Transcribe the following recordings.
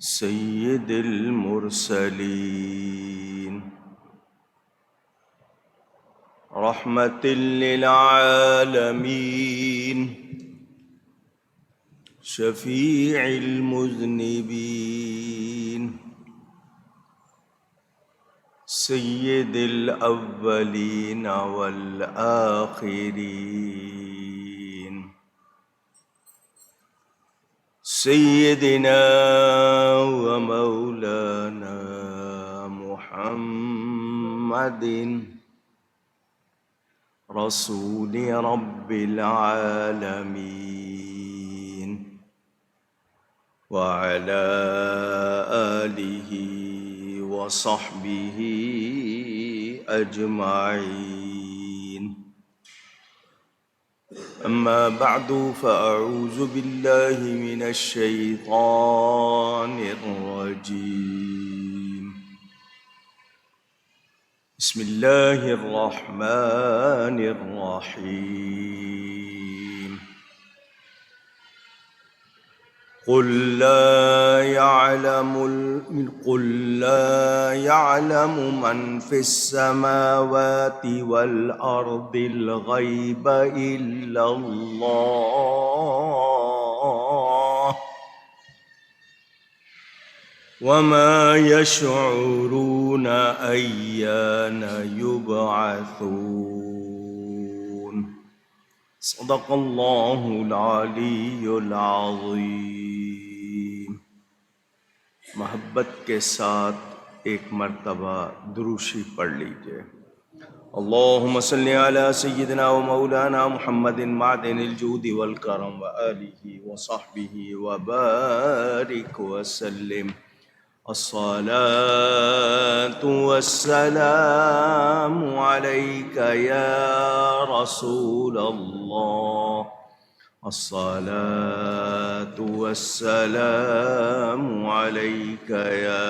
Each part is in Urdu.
سید المرسلین رحمت للعالمین شفیع المذنبین سید الاولین والآخرین سیدنا و مولانا محمد رسول رب العالمین وعلى آلہ وصحبہ اجمعین اما بعد فاعوذ باللہ من الشیطان الرجیم بسم اللہ الرحمن الرحیم قل لا يعلم من في السماوات والأرض الغيب إلا الله وما يشعرون أيان يبعثون صدق اللہ العلی العظیم۔ محبت کے ساتھ ایک مرتبہ دروشی پڑھ لیجئے۔ اللہم صلی علی سیدنا و مولانا محمد معدن الجود والکرم وآلہ وصحبہ وبارک وسلم۔ الصلاة والسلام عليك يا رسول الله، الصلاة والسلام عليك يا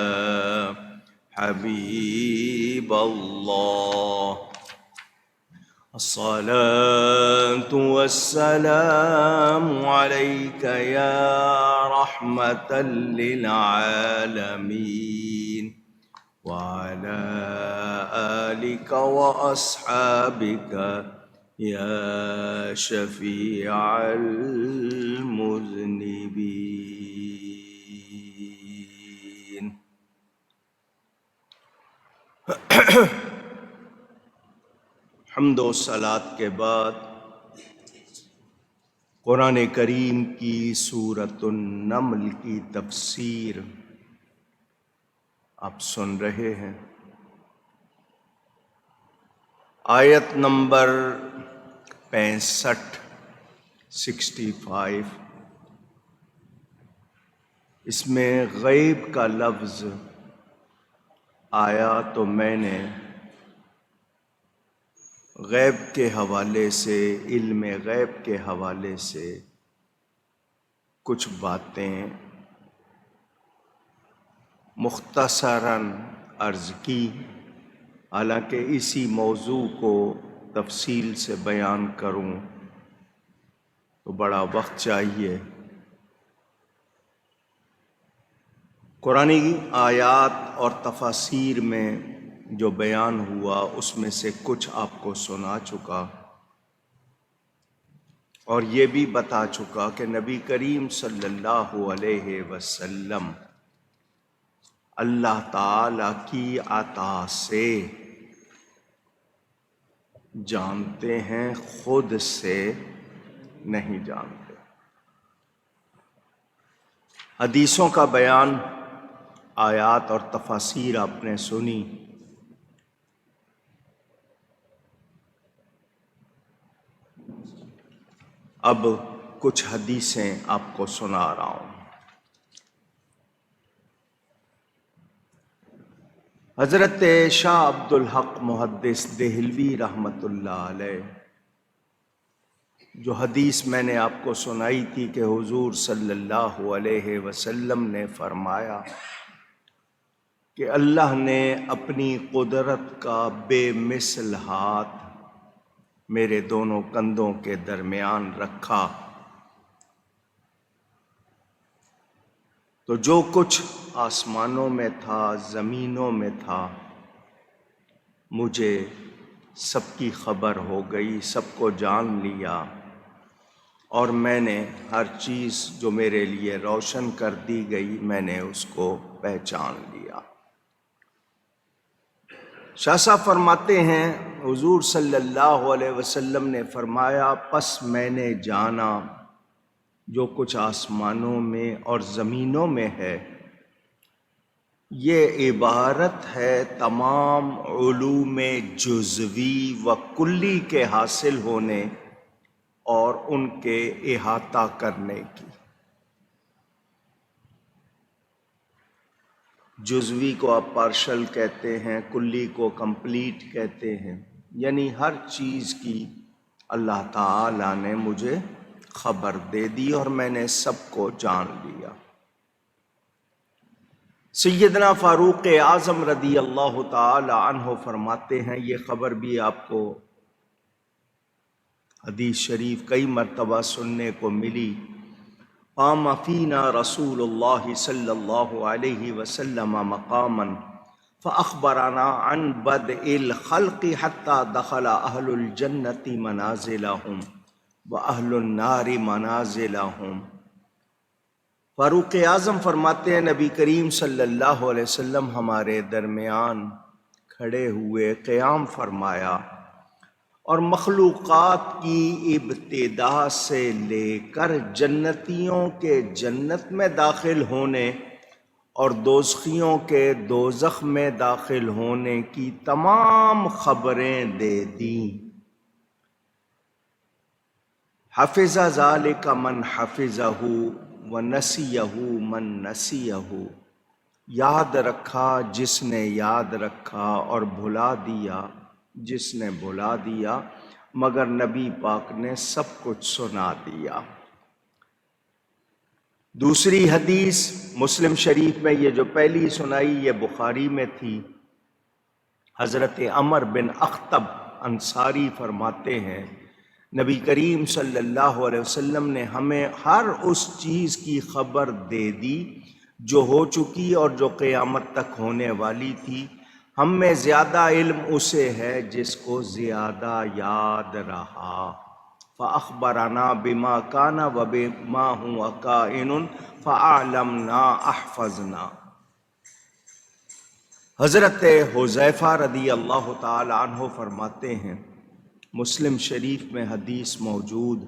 حبيب الله، الصلاة والسلام عليك يا رحمة للعالمين وعلى آلك وأصحابك يا شفيع المذنبين۔ حمد و صلات کے بعد قرآن کریم کی سورۃ النمل کی تفسیر آپ سن رہے ہیں۔ آیت نمبر 65 اس میں غیب کا لفظ آیا تو میں نے غیب کے حوالے سے، علم غیب کے حوالے سے کچھ باتیں مختصراً عرض کی، حالانکہ اسی موضوع کو تفصیل سے بیان کروں تو بڑا وقت چاہیے۔ قرآنی آیات اور تفاسیر میں جو بیان ہوا اس میں سے کچھ آپ کو سنا چکا، اور یہ بھی بتا چکا کہ نبی کریم صلی اللہ علیہ وسلم اللہ تعالی کی عطا سے جانتے ہیں، خود سے نہیں جانتے۔ حدیثوں کا بیان، آیات اور تفاسیر آپ نے سنی۔ اب کچھ حدیثیں آپ کو سنا رہا ہوں۔ حضرت شاہ عبد الحق محدث دہلوی رحمۃ اللہ علیہ، جو حدیث میں نے آپ کو سنائی تھی کہ حضور صلی اللہ علیہ وسلم نے فرمایا کہ اللہ نے اپنی قدرت کا بے مثل ہاتھ میرے دونوں کندھوں کے درمیان رکھا تو جو کچھ آسمانوں میں تھا، زمینوں میں تھا، مجھے سب کی خبر ہو گئی، سب کو جان لیا، اور میں نے ہر چیز جو میرے لیے روشن کر دی گئی، میں نے اس کو پہچان لیا۔ شاہ صاحب فرماتے ہیں حضور صلی اللہ علیہ وسلم نے فرمایا، پس میں نے جانا جو کچھ آسمانوں میں اور زمینوں میں ہے، یہ عبارت ہے تمام علوم جزوی و کلی کے حاصل ہونے اور ان کے احاطہ کرنے کی۔ جزوی کو آپ پارشل کہتے ہیں، کلی کو کمپلیٹ کہتے ہیں، یعنی ہر چیز کی اللہ تعالیٰ نے مجھے خبر دے دی اور میں نے سب کو جان لیا۔ سیدنا فاروق اعظم رضی اللہ تعالی عنہ فرماتے ہیں، یہ خبر بھی آپ کو حدیث شریف کئی مرتبہ سننے کو ملی، قام فینا رسول اللہ صلی اللہ علیہ وسلم مقاما فاخبرنا عن بدء الخلق حتى دخل اہل الجنۃ منازلهم واہل النار منازلهم۔ فاروق اعظم فرماتے ہیں نبی کریم صلی اللہ علیہ وسلم ہمارے درمیان کھڑے ہوئے، قیام فرمایا، اور مخلوقات کی ابتدا سے لے کر جنتیوں کے جنت میں داخل ہونے اور دوزخیوں کے دوزخ میں داخل ہونے کی تمام خبریں دے دیں۔ حفظ ذالک من حفظہ ونسیہ من نسیہ، یاد رکھا جس نے یاد رکھا اور بھلا دیا جس نے بھلا دیا، مگر نبی پاک نے سب کچھ سنا دیا۔ دوسری حدیث مسلم شریف میں یہ جو پہلی سنائی یہ بخاری میں تھی، حضرت عمر بن اخطب انصاری فرماتے ہیں نبی کریم صلی اللہ علیہ وسلم نے ہمیں ہر اس چیز کی خبر دے دی جو ہو چکی اور جو قیامت تک ہونے والی تھی۔ ہم میں زیادہ علم اسے ہے جس کو زیادہ یاد رہا۔ فَأَخْبَرَنَا بِمَا كَانَ وَبِمَا هُوَ كَائِنٌ فَأَعْلَمْنَا أَحْفَظْنَا۔ حضرت حذیفہ رضی اللہ تعالی عنہ فرماتے ہیں، مسلم شریف میں حدیث موجود،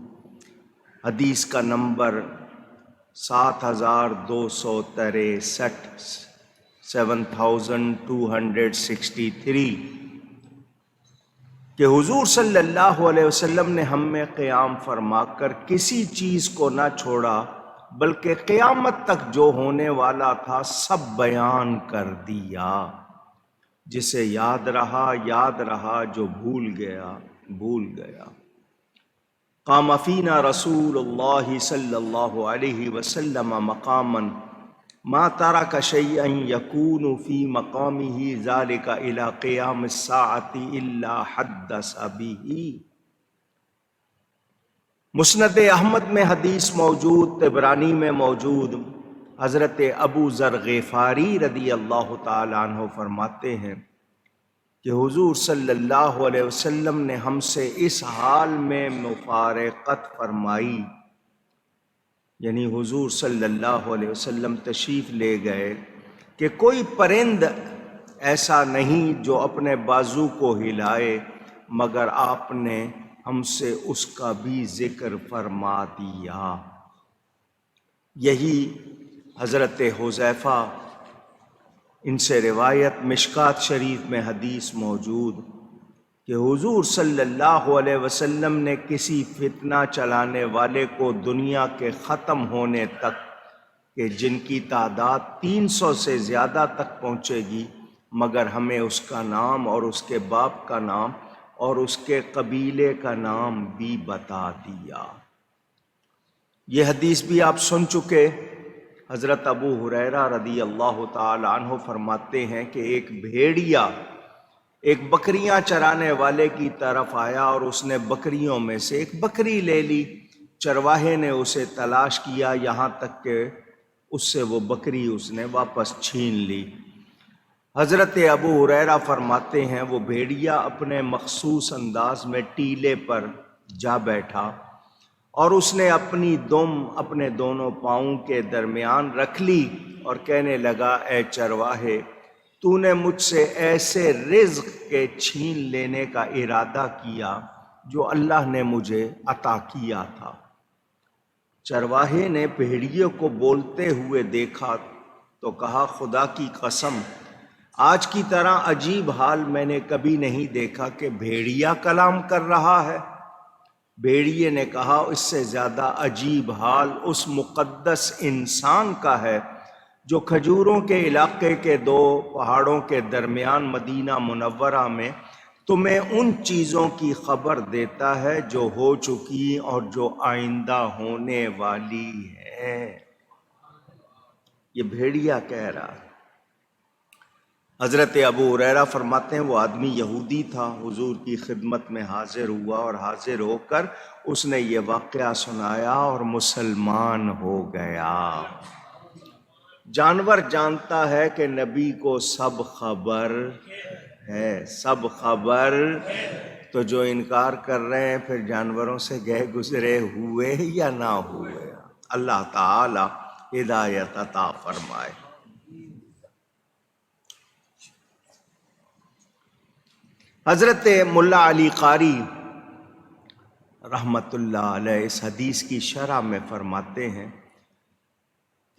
حدیث کا نمبر 7263، 7263، کہ حضور صلی اللہ علیہ وسلم نے ہم میں قیام فرما کر کسی چیز کو نہ چھوڑا بلکہ قیامت تک جو ہونے والا تھا سب بیان کر دیا۔ جسے یاد رہا، جو بھول گیا بھول گیا۔ قام فینا رسول اللہ صلی اللہ علیہ وسلم مقاما ما ترک شیئا یکون فی مقامہ ذلک الی قیام الساعۃ الا حدث بہ۔ مسند احمد میں حدیث موجود، طبرانی میں موجود، حضرت ابو ذر غفاری رضی اللہ تعالی عنہ فرماتے ہیں کہ حضور صلی اللہ علیہ وسلم نے ہم سے اس حال میں مفارقت فرمائی، یعنی حضور صلی اللہ علیہ وسلم تشریف لے گئے کہ کوئی پرند ایسا نہیں جو اپنے بازو کو ہلائے مگر آپ نے ہم سے اس کا بھی ذکر فرما دیا۔ یہی حضرت حذیفہ، ان سے روایت مشکات شریف میں حدیث موجود کہ حضور صلی اللہ علیہ وسلم نے کسی فتنہ چلانے والے کو دنیا کے ختم ہونے تک، کہ جن کی تعداد 300 سے زیادہ تک پہنچے گی، مگر ہمیں اس کا نام اور اس کے باپ کا نام اور اس کے قبیلے کا نام بھی بتا دیا۔ یہ حدیث بھی آپ سن چکے۔ حضرت ابو ہریرہ رضی اللہ تعالی عنہ فرماتے ہیں کہ ایک بھیڑیا ایک بکریاں چرانے والے کی طرف آیا اور اس نے بکریوں میں سے ایک بکری لے لی۔ چرواہے نے اسے تلاش کیا یہاں تک کہ اس سے وہ بکری اس نے واپس چھین لی۔ حضرت ابو ہریرہ فرماتے ہیں وہ بھیڑیا اپنے مخصوص انداز میں ٹیلے پر جا بیٹھا اور اس نے اپنی دم اپنے دونوں پاؤں کے درمیان رکھ لی اور کہنے لگا، اے چرواہے، تو نے مجھ سے ایسے رزق کے چھین لینے کا ارادہ کیا جو اللہ نے مجھے عطا کیا تھا۔ چرواہے نے بھیڑیے کو بولتے ہوئے دیکھا تو کہا، خدا کی قسم، آج کی طرح عجیب حال میں نے کبھی نہیں دیکھا کہ بھیڑیا کلام کر رہا ہے۔ بھیڑیے نے کہا، اس سے زیادہ عجیب حال اس مقدس انسان کا ہے جو کھجوروں کے علاقے کے دو پہاڑوں کے درمیان مدینہ منورہ میں تمہیں ان چیزوں کی خبر دیتا ہے جو ہو چکی اور جو آئندہ ہونے والی ہے۔ یہ بھیڑیا کہہ رہا ہے۔ حضرت ابو ہریرہ فرماتے ہیں وہ آدمی یہودی تھا، حضور کی خدمت میں حاضر ہوا اور حاضر ہو کر اس نے یہ واقعہ سنایا اور مسلمان ہو گیا۔ جانور جانتا ہے کہ نبی کو سب خبر ہے، سب خبر، تو جو انکار کر رہے ہیں پھر جانوروں سے گئے گزرے ہوئے یا نہ ہوئے۔ اللہ تعالی ہدایت عطا فرمائے۔ حضرت ملا علی قاری رحمت اللہ علیہ اس حدیث کی شرح میں فرماتے ہیں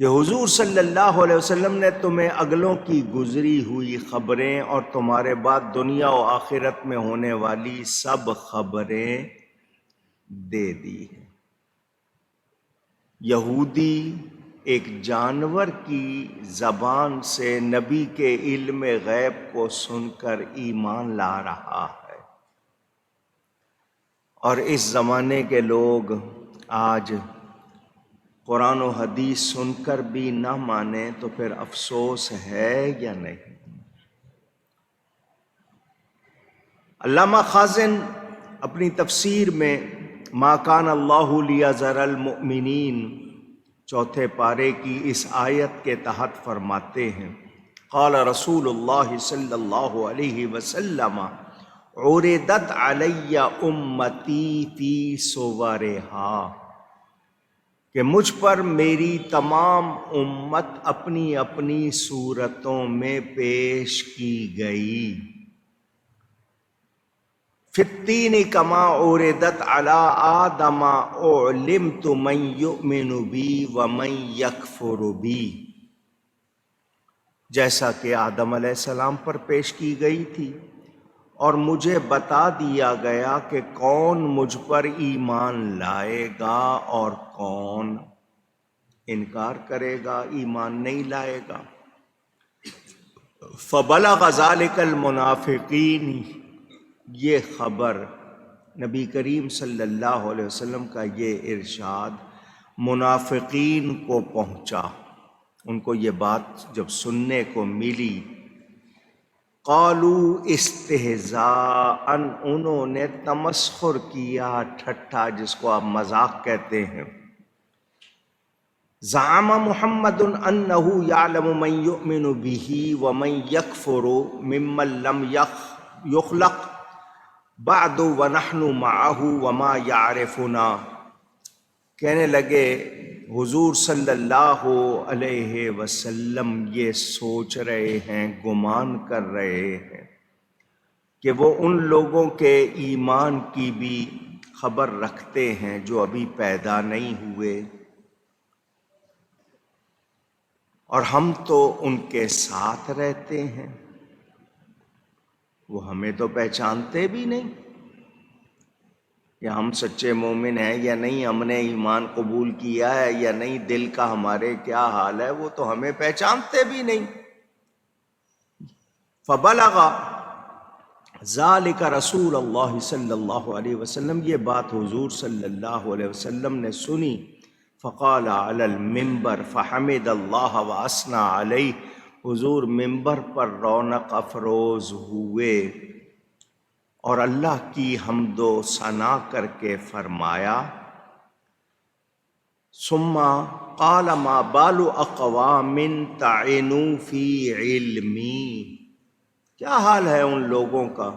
کہ حضور صلی اللہ علیہ وسلم نے تمہیں اگلوں کی گزری ہوئی خبریں اور تمہارے بعد دنیا و آخرت میں ہونے والی سب خبریں دے دی ہیں۔ یہودی ایک جانور کی زبان سے نبی کے علم غیب کو سن کر ایمان لا رہا ہے، اور اس زمانے کے لوگ آج قرآن و حدیث سن کر بھی نہ مانیں تو پھر افسوس ہے یا نہیں؟ علامہ خازن اپنی تفسیر میں ما کان اللہ لیذر المؤمنین چوتھے پارے کی اس آیت کے تحت فرماتے ہیں، قال رسول اللہ صلی اللہ علیہ وسلم عرضت علی امتی فی صورہا، کہ مجھ پر میری تمام امت اپنی اپنی صورتوں میں پیش کی گئی۔ فی التین کما عرضت علی آدم اعلمت من یؤمن بی ومن یکفر بی، جیسا کہ آدم علیہ السلام پر پیش کی گئی تھی، اور مجھے بتا دیا گیا کہ کون مجھ پر ایمان لائے گا اور کون انکار کرے گا، ایمان نہیں لائے گا۔ فبلغ ذلک المنافقین، یہ خبر نبی کریم صلی اللہ علیہ وسلم کا یہ ارشاد منافقین کو پہنچا، ان کو یہ بات جب سننے کو ملی، قالوا استہزاء، انہوں نے تمسخر کیا، ٹھٹھا جس کو آپ مذاق کہتے ہیں، زعم محمد انہ یعلم من یؤمن بہ ومن یکفر ممن لم یخلق بعد ونحن معہ وما یعرفنا، کہنے لگے حضور صلی اللہ علیہ وسلم یہ سوچ رہے ہیں، گمان کر رہے ہیں کہ وہ ان لوگوں کے ایمان کی بھی خبر رکھتے ہیں جو ابھی پیدا نہیں ہوئے، اور ہم تو ان کے ساتھ رہتے ہیں، وہ ہمیں تو پہچانتے بھی نہیں، یا ہم سچے مومن ہیں یا نہیں، ہم نے ایمان قبول کیا ہے یا نہیں، دل کا ہمارے کیا حال ہے وہ تو ہمیں پہچانتے بھی نہیں۔ فبلغ ذالک رسول اللہ صلی اللہ علیہ وسلم، یہ بات حضور صلی اللہ علیہ وسلم نے سنی، فقال علی المنبر فحمد اللہ واثنى علیہ، حضور منبر پر رونق افروز ہوئے اور اللہ کی حمد و ثنا کر کے فرمایا، ثم قال ما بال اقوام طعنوا فی علمی، کیا حال ہے ان لوگوں کا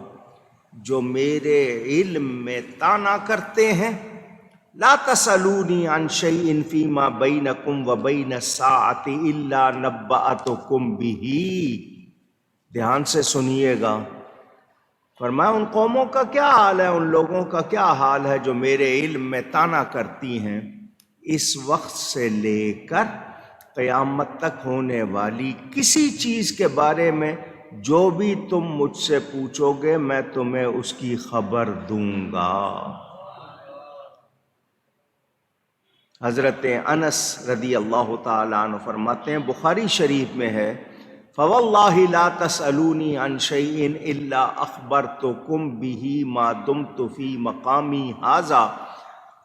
جو میرے علم میں طعنا کرتے ہیں. لا تسألونی عن شیء فیما بینکم وبین الساعۃ الا نبأتکم بہ. دھیان سے سنیے گا. فرمایا ان قوموں کا کیا حال ہے، ان لوگوں کا کیا حال ہے جو میرے علم میں طعنا کرتی ہیں اس وقت سے لے کر قیامت تک ہونے والی کسی چیز کے بارے میں جو بھی تم مجھ سے پوچھو گے میں تمہیں اس کی خبر دوں گا. حضرت انس رضی اللہ تعالیٰ عنہ فرماتے ہیں، بخاری شریف میں ہے، فواللہ لا تسألونی عن شیء الا اخبرتکم بہ ما دمت فی مقامی ھذا.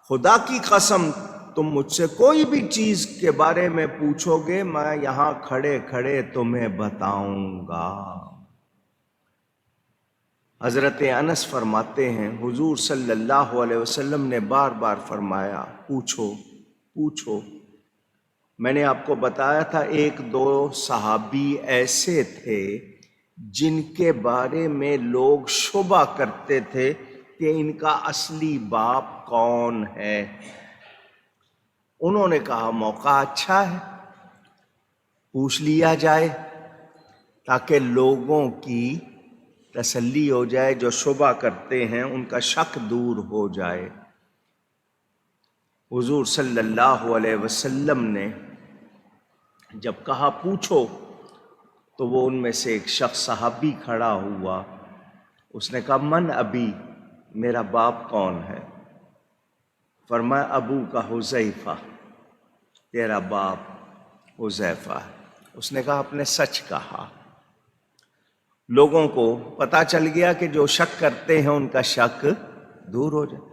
خدا کی قسم تم مجھ سے کوئی بھی چیز کے بارے میں پوچھو گے میں یہاں کھڑے کھڑے تمہیں بتاؤں گا. حضرت انس فرماتے ہیں حضور صلی اللہ علیہ وسلم نے بار بار فرمایا پوچھو پوچھو. میں نے آپ کو بتایا تھا ایک دو صحابی ایسے تھے جن کے بارے میں لوگ شبہ کرتے تھے کہ ان کا اصلی باپ کون ہے. انہوں نے کہا موقع اچھا ہے پوچھ لیا جائے تاکہ لوگوں کی تسلی ہو جائے، جو شبہ کرتے ہیں ان کا شک دور ہو جائے. حضور صلی اللہ علیہ وسلم نے جب کہا پوچھو تو وہ ان میں سے ایک شخص صحابی کھڑا ہوا، اس نے کہا من ابی، میرا باپ کون ہے؟ فرمایا ابو کا حذیفہ، تیرا باپ حذیفہ ہے. اس نے کہا آپ نے سچ کہا. لوگوں کو پتہ چل گیا کہ جو شک کرتے ہیں ان کا شک دور ہو جائے.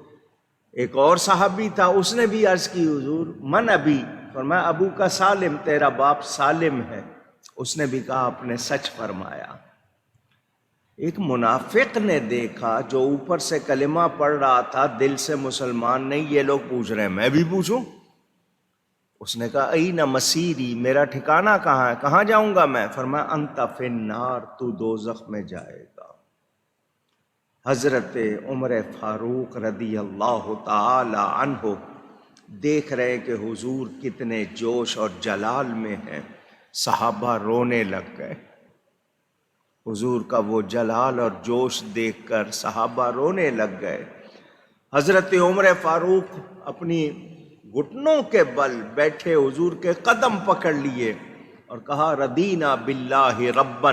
ایک اور صحابی تھا، اس نے بھی عرض کی حضور من ابی، فرمایا ابو کا سالم، تیرا باپ سالم ہے. اس نے بھی کہا آپ نے سچ فرمایا. ایک منافق نے دیکھا جو اوپر سے کلمہ پڑھ رہا تھا دل سے مسلمان نہیں، یہ لوگ پوچھ رہے ہیں میں بھی پوچھوں. اس نے کہا این مسیری، میرا ٹھکانہ کہاں ہے، کہاں جاؤں گا میں؟ فرمایا انت فی النار، تو دوزخ میں جائے گا. حضرت عمر فاروق رضی اللہ تعالی عنہ دیکھ رہے کہ حضور کتنے جوش اور جلال میں ہیں، صحابہ رونے لگ گئے. حضور کا وہ جلال اور جوش دیکھ کر صحابہ رونے لگ گئے. حضرت عمر فاروق اپنی گھٹنوں کے بل بیٹھے حضور کے قدم پکڑ لیے اور کہا رضینا باللہ ربا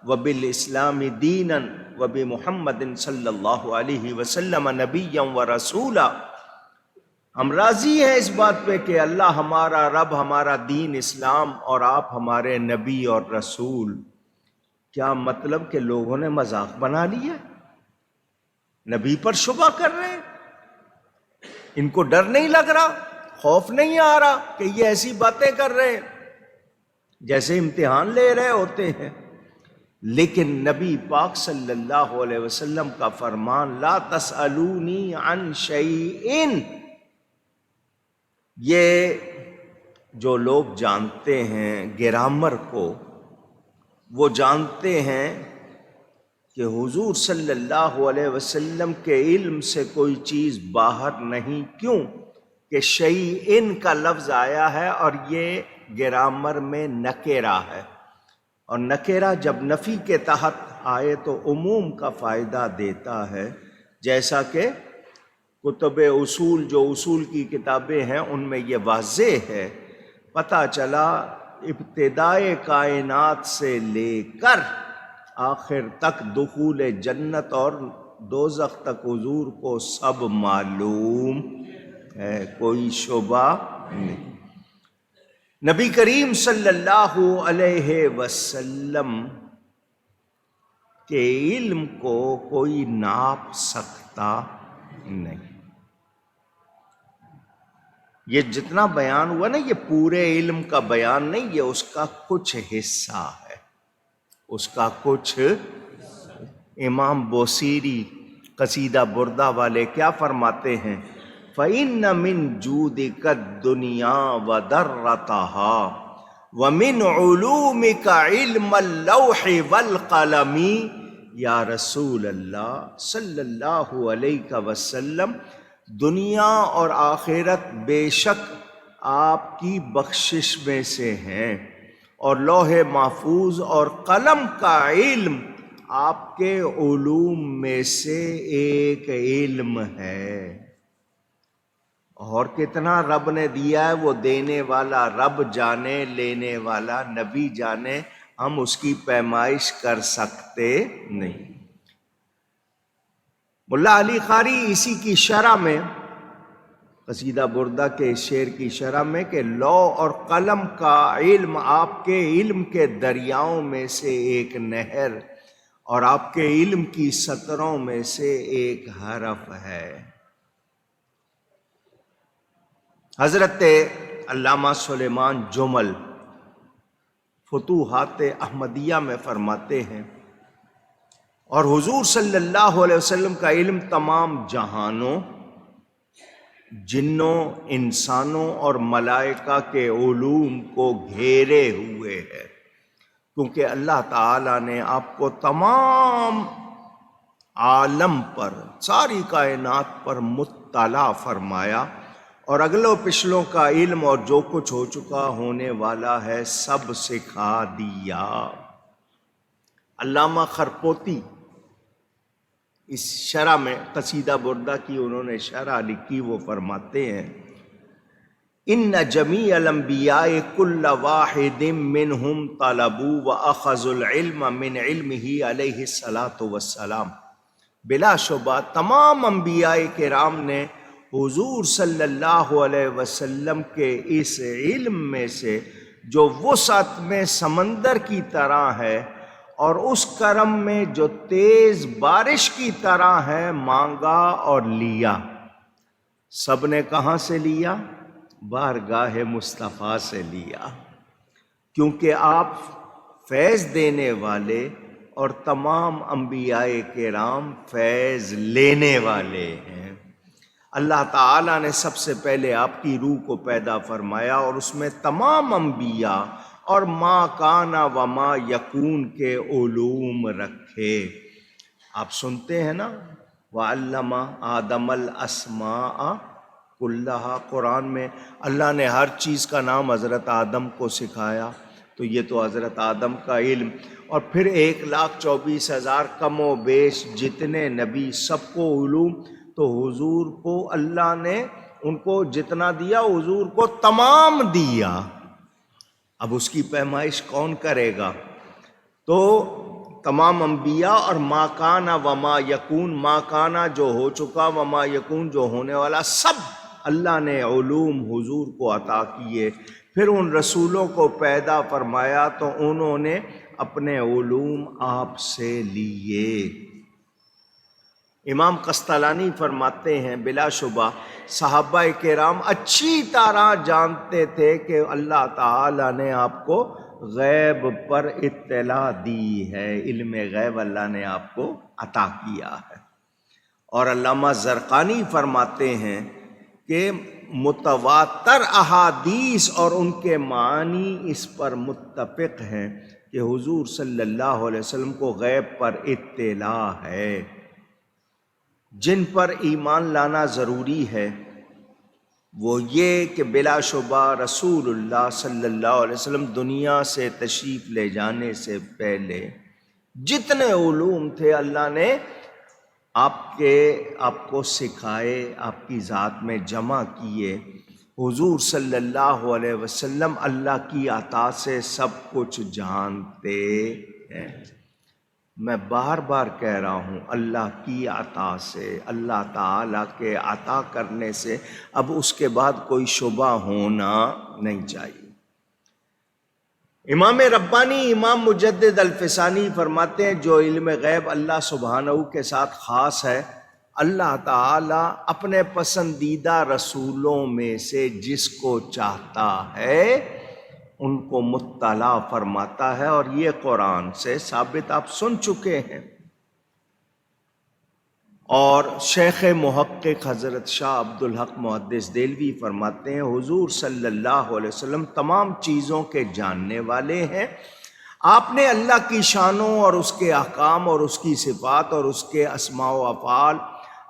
وبالاسلام دینا وبمحمد صلی اللہ علیہ وسلم نبیا ورسولا. ہم راضی ہیں اس بات پہ کہ اللہ ہمارا رب، ہمارا دین اسلام اور آپ ہمارے نبی اور رسول. کیا مطلب کہ لوگوں نے مذاق بنا لیا، نبی پر شبہ کر رہے ہیں. ان کو ڈر نہیں لگ رہا، خوف نہیں آ رہا کہ یہ ایسی باتیں کر رہے ہیں جیسے امتحان لے رہے ہوتے ہیں. لیکن نبی پاک صلی اللہ علیہ وسلم کا فرمان لا تسألونی عن شیء، یہ جو لوگ جانتے ہیں گرامر کو، وہ جانتے ہیں کہ حضور صلی اللہ علیہ وسلم کے علم سے کوئی چیز باہر نہیں. کیوں کہ شیئن کا لفظ آیا ہے اور یہ گرامر میں نکرہ ہے، اور نکرہ جب نفی کے تحت آئے تو عموم کا فائدہ دیتا ہے. جیسا کہ کتب اصول، جو اصول کی کتابیں ہیں ان میں یہ واضح ہے. پتہ چلا ابتدائے کائنات سے لے کر آخر تک دخول جنت اور دوزخ تک حضور کو سب معلوم ہے، کوئی شبہ نہیں. نبی کریم صلی اللہ علیہ وسلم کے علم کو کوئی ناپ سکتا نہیں. یہ جتنا بیان ہوا نا، یہ پورے علم کا بیان نہیں، یہ اس کا کچھ حصہ ہے، اس کا کچھ. امام بوصیری قصیدہ بردہ والے کیا فرماتے ہیں؟ فَإِنَّ مِن جُودِكَ الدُّنْيَا وَضَرَّتَهَا وَمِنْ عُلُومِكَ عِلْمَ اللَّوْحِ وَالْقَلَمِ۔ یا رسول اللہ صلی اللہ علیہ وسلم، دنیا اور آخرت بے شک آپ کی بخشش میں سے ہیں، اور لوح محفوظ اور قلم کا علم آپ کے علوم میں سے ایک علم ہے۔ اور کتنا رب نے دیا ہے وہ دینے والا رب جانے، لینے والا نبی جانے، ہم اس کی پیمائش کر سکتے نہیں۔ ملا علی قاری اسی کی شرح میں، قصیدہ بردہ کے شعر کی شرح میں، کہ لوح اور قلم کا علم آپ کے علم کے دریاؤں میں سے ایک نہر اور آپ کے علم کی سطروں میں سے ایک حرف ہے۔ حضرت علامہ سلیمان جمل فتوحات احمدیہ میں فرماتے ہیں، اور حضور صلی اللہ علیہ وسلم کا علم تمام جہانوں، جنوں، انسانوں اور ملائکہ کے علوم کو گھیرے ہوئے ہے، کیونکہ اللہ تعالیٰ نے آپ کو تمام عالم پر، ساری کائنات پر مطلع فرمایا، اور اگلوں پچھلوں کا علم اور جو کچھ ہو چکا ہونے والا ہے سب سکھا دیا۔ علامہ خرپوتی اس شرح میں، قصیدہ بردہ کی انہوں نے شرح لکھی، وہ فرماتے ہیں، ان جمیع الانبیاء کل واحد منہم طلبوا واخذوا العلم من علمہ علیہ الصلاۃ والسلام۔ بلا شبہ تمام انبیاء کرام نے حضور صلی اللہ علیہ وسلم کے اس علم میں سے جو وسعت میں سمندر کی طرح ہے اور اس کرم میں جو تیز بارش کی طرح ہے مانگا اور لیا۔ سب نے کہاں سے لیا؟ بارگاہ مصطفیٰ سے لیا، کیونکہ آپ فیض دینے والے اور تمام انبیاء کرام فیض لینے والے ہیں۔ اللہ تعالیٰ نے سب سے پہلے آپ کی روح کو پیدا فرمایا اور اس میں تمام انبیاء اور ما کان و ما یکون کے علوم رکھے۔ آپ سنتے ہیں نا، وَعَلَّمَ آدَمَ الْأَسْمَاءَ كُلَّهَا، قرآن میں اللہ نے ہر چیز کا نام حضرت آدم کو سکھایا، تو یہ تو حضرت آدم کا علم، اور پھر 1,24,000 کم و بیش جتنے نبی، سب کو علوم، تو حضور کو اللہ نے ان کو جتنا دیا حضور کو تمام دیا۔ اب اس کی پیمائش کون کرے گا؟ تو تمام انبیاء اور ما کانا و ما یکون، ما کانا جو ہو چکا و ما یکون جو ہونے والا، سب اللہ نے علوم حضور کو عطا کیے۔ پھر ان رسولوں کو پیدا فرمایا تو انہوں نے اپنے علوم آپ سے لیے۔ امام قسطلانی فرماتے ہیں، بلا شبہ صحابہ کرام اچھی طرح جانتے تھے کہ اللہ تعالیٰ نے آپ کو غیب پر اطلاع دی ہے، علم غیب اللہ نے آپ کو عطا کیا ہے۔ اور علامہ زرقانی فرماتے ہیں کہ متواتر احادیث اور ان کے معنی اس پر متفق ہیں کہ حضور صلی اللہ علیہ وسلم کو غیب پر اطلاع ہے۔ جن پر ایمان لانا ضروری ہے وہ یہ کہ بلا شبہ رسول اللہ صلی اللہ علیہ وسلم دنیا سے تشریف لے جانے سے پہلے جتنے علوم تھے اللہ نے آپ کو سکھائے، آپ کی ذات میں جمع کیے۔ حضور صلی اللہ علیہ وسلم اللہ کی عطا سے سب کچھ جانتے ہیں۔ میں بار بار کہہ رہا ہوں، اللہ کی عطا سے، اللہ تعالیٰ کے عطا کرنے سے اب اس کے بعد کوئی شبہ ہونا نہیں چاہیے۔ امام ربانی امام مجدد الفسانی فرماتے ہیں، جو علم غیب اللہ سبحانہ کے ساتھ خاص ہے، اللہ تعالیٰ اپنے پسندیدہ رسولوں میں سے جس کو چاہتا ہے ان کو مطلع فرماتا ہے، اور یہ قرآن سے ثابت آپ سن چکے ہیں۔ اور شیخ محقق حضرت شاہ عبدالحق محدث دہلوی فرماتے ہیں حضور صلی اللہ علیہ وسلم تمام چیزوں کے جاننے والے ہیں۔ آپ نے اللہ کی شانوں اور اس کے احکام اور اس کی صفات اور اس کے اسماء و افعال،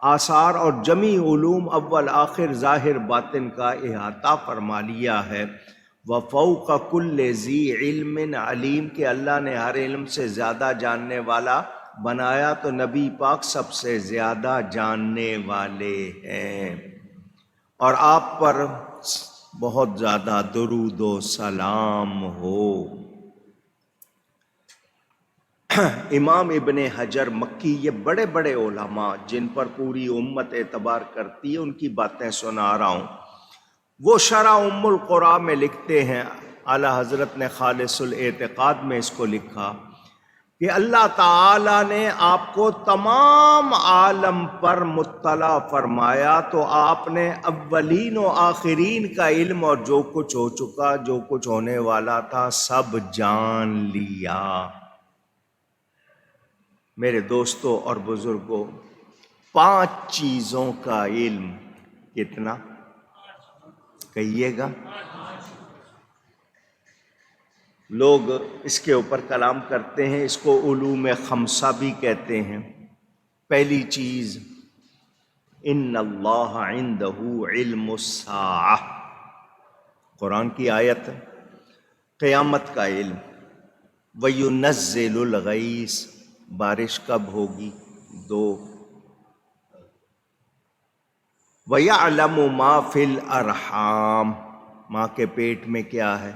آثار اور جمی علوم اول آخر ظاہر باطن کا احاطہ فرما لیا ہے۔ وَفَوْقَ كُلِّ ذِي عِلْمٍ عَلِيمٍ کہ اللہ نے ہر علم سے زیادہ جاننے والا بنایا، تو نبی پاک سب سے زیادہ جاننے والے ہیں۔ اور آپ پر بہت زیادہ درود و سلام ہو۔ امام ابن حجر مکی، یہ بڑے بڑے علماء جن پر پوری امت اعتبار کرتی ہے ان کی باتیں سنا رہا ہوں۔ وہ شرح ام القرآن میں لکھتے ہیں، اعلی حضرت نے خالص الاعتقاد میں اس کو لکھا کہ اللہ تعالی نے آپ کو تمام عالم پر مطلع فرمایا، تو آپ نے اولین و آخرین کا علم اور جو کچھ ہو چکا، جو کچھ ہونے والا تھا، سب جان لیا۔ میرے دوستوں اور بزرگوں، 5 چیزوں کا علم کتنا؟ کہیے گا۔ لوگ اس کے اوپر کلام کرتے ہیں، اس کو علوم خمسہ بھی کہتے ہیں۔ پہلی چیز، ان اللہ عندہ علم الساعہ، قرآن کی آیت، قیامت کا علم۔ وَيُنَزِّلُ الْغَيْثَ، بارش کب ہوگی۔ 2، وَيَعْلَمُ مَا فِي الْأَرْحَامِ، ماں کے پیٹ میں کیا ہے۔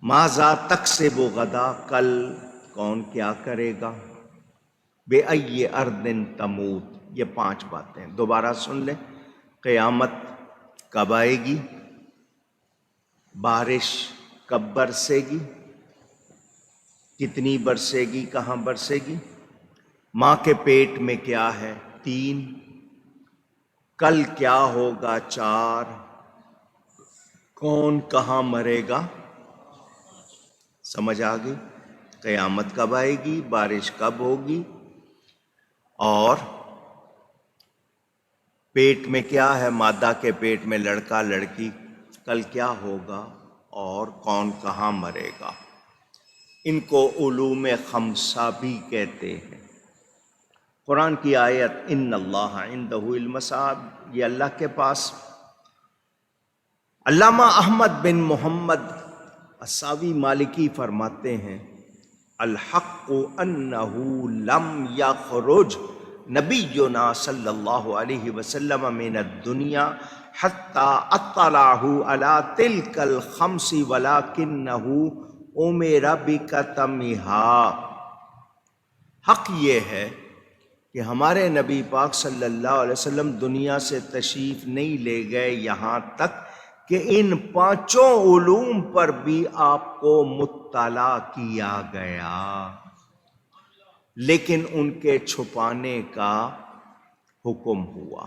ماذا تکسب غدا، کل کون کیا کرے گا۔ بِأَيِّ أَرْضٍ تَمُوتُ، یہ 5 باتیں دوبارہ سن لیں۔ قیامت کب آئے گی، بارش کب برسے گی، کتنی برسے گی، کہاں برسے گی، ماں کے پیٹ میں کیا ہے۔ 3، کل کیا ہوگا۔ 4، کون کہاں مرے گا۔ سمجھ آ گئی؟ قیامت کب آئے گی، بارش کب ہوگی، اور پیٹ میں کیا ہے، مادہ کے پیٹ میں لڑکا لڑکی، کل کیا ہوگا، اور کون کہاں مرے گا۔ ان کو علوم خمسہ بھی کہتے ہیں۔ قرآن کی آیت ان اللہ عندہ علم الساعہ، یہ اللہ کے پاس۔ علامہ احمد بن محمد الساوی مالکی فرماتے ہیں، الحق انہ لم یخرج نبینا صلی اللہ علیہ وسلم من الدنیا حتی اطلعہ علی تلک الخمس ولکنہ امر بکتمہا۔ حق یہ ہے کہ ہمارے نبی پاک صلی اللہ علیہ وسلم دنیا سے تشریف نہیں لے گئے یہاں تک کہ ان 5 علوم پر بھی آپ کو مطلع کیا گیا، لیکن ان کے چھپانے کا حکم ہوا۔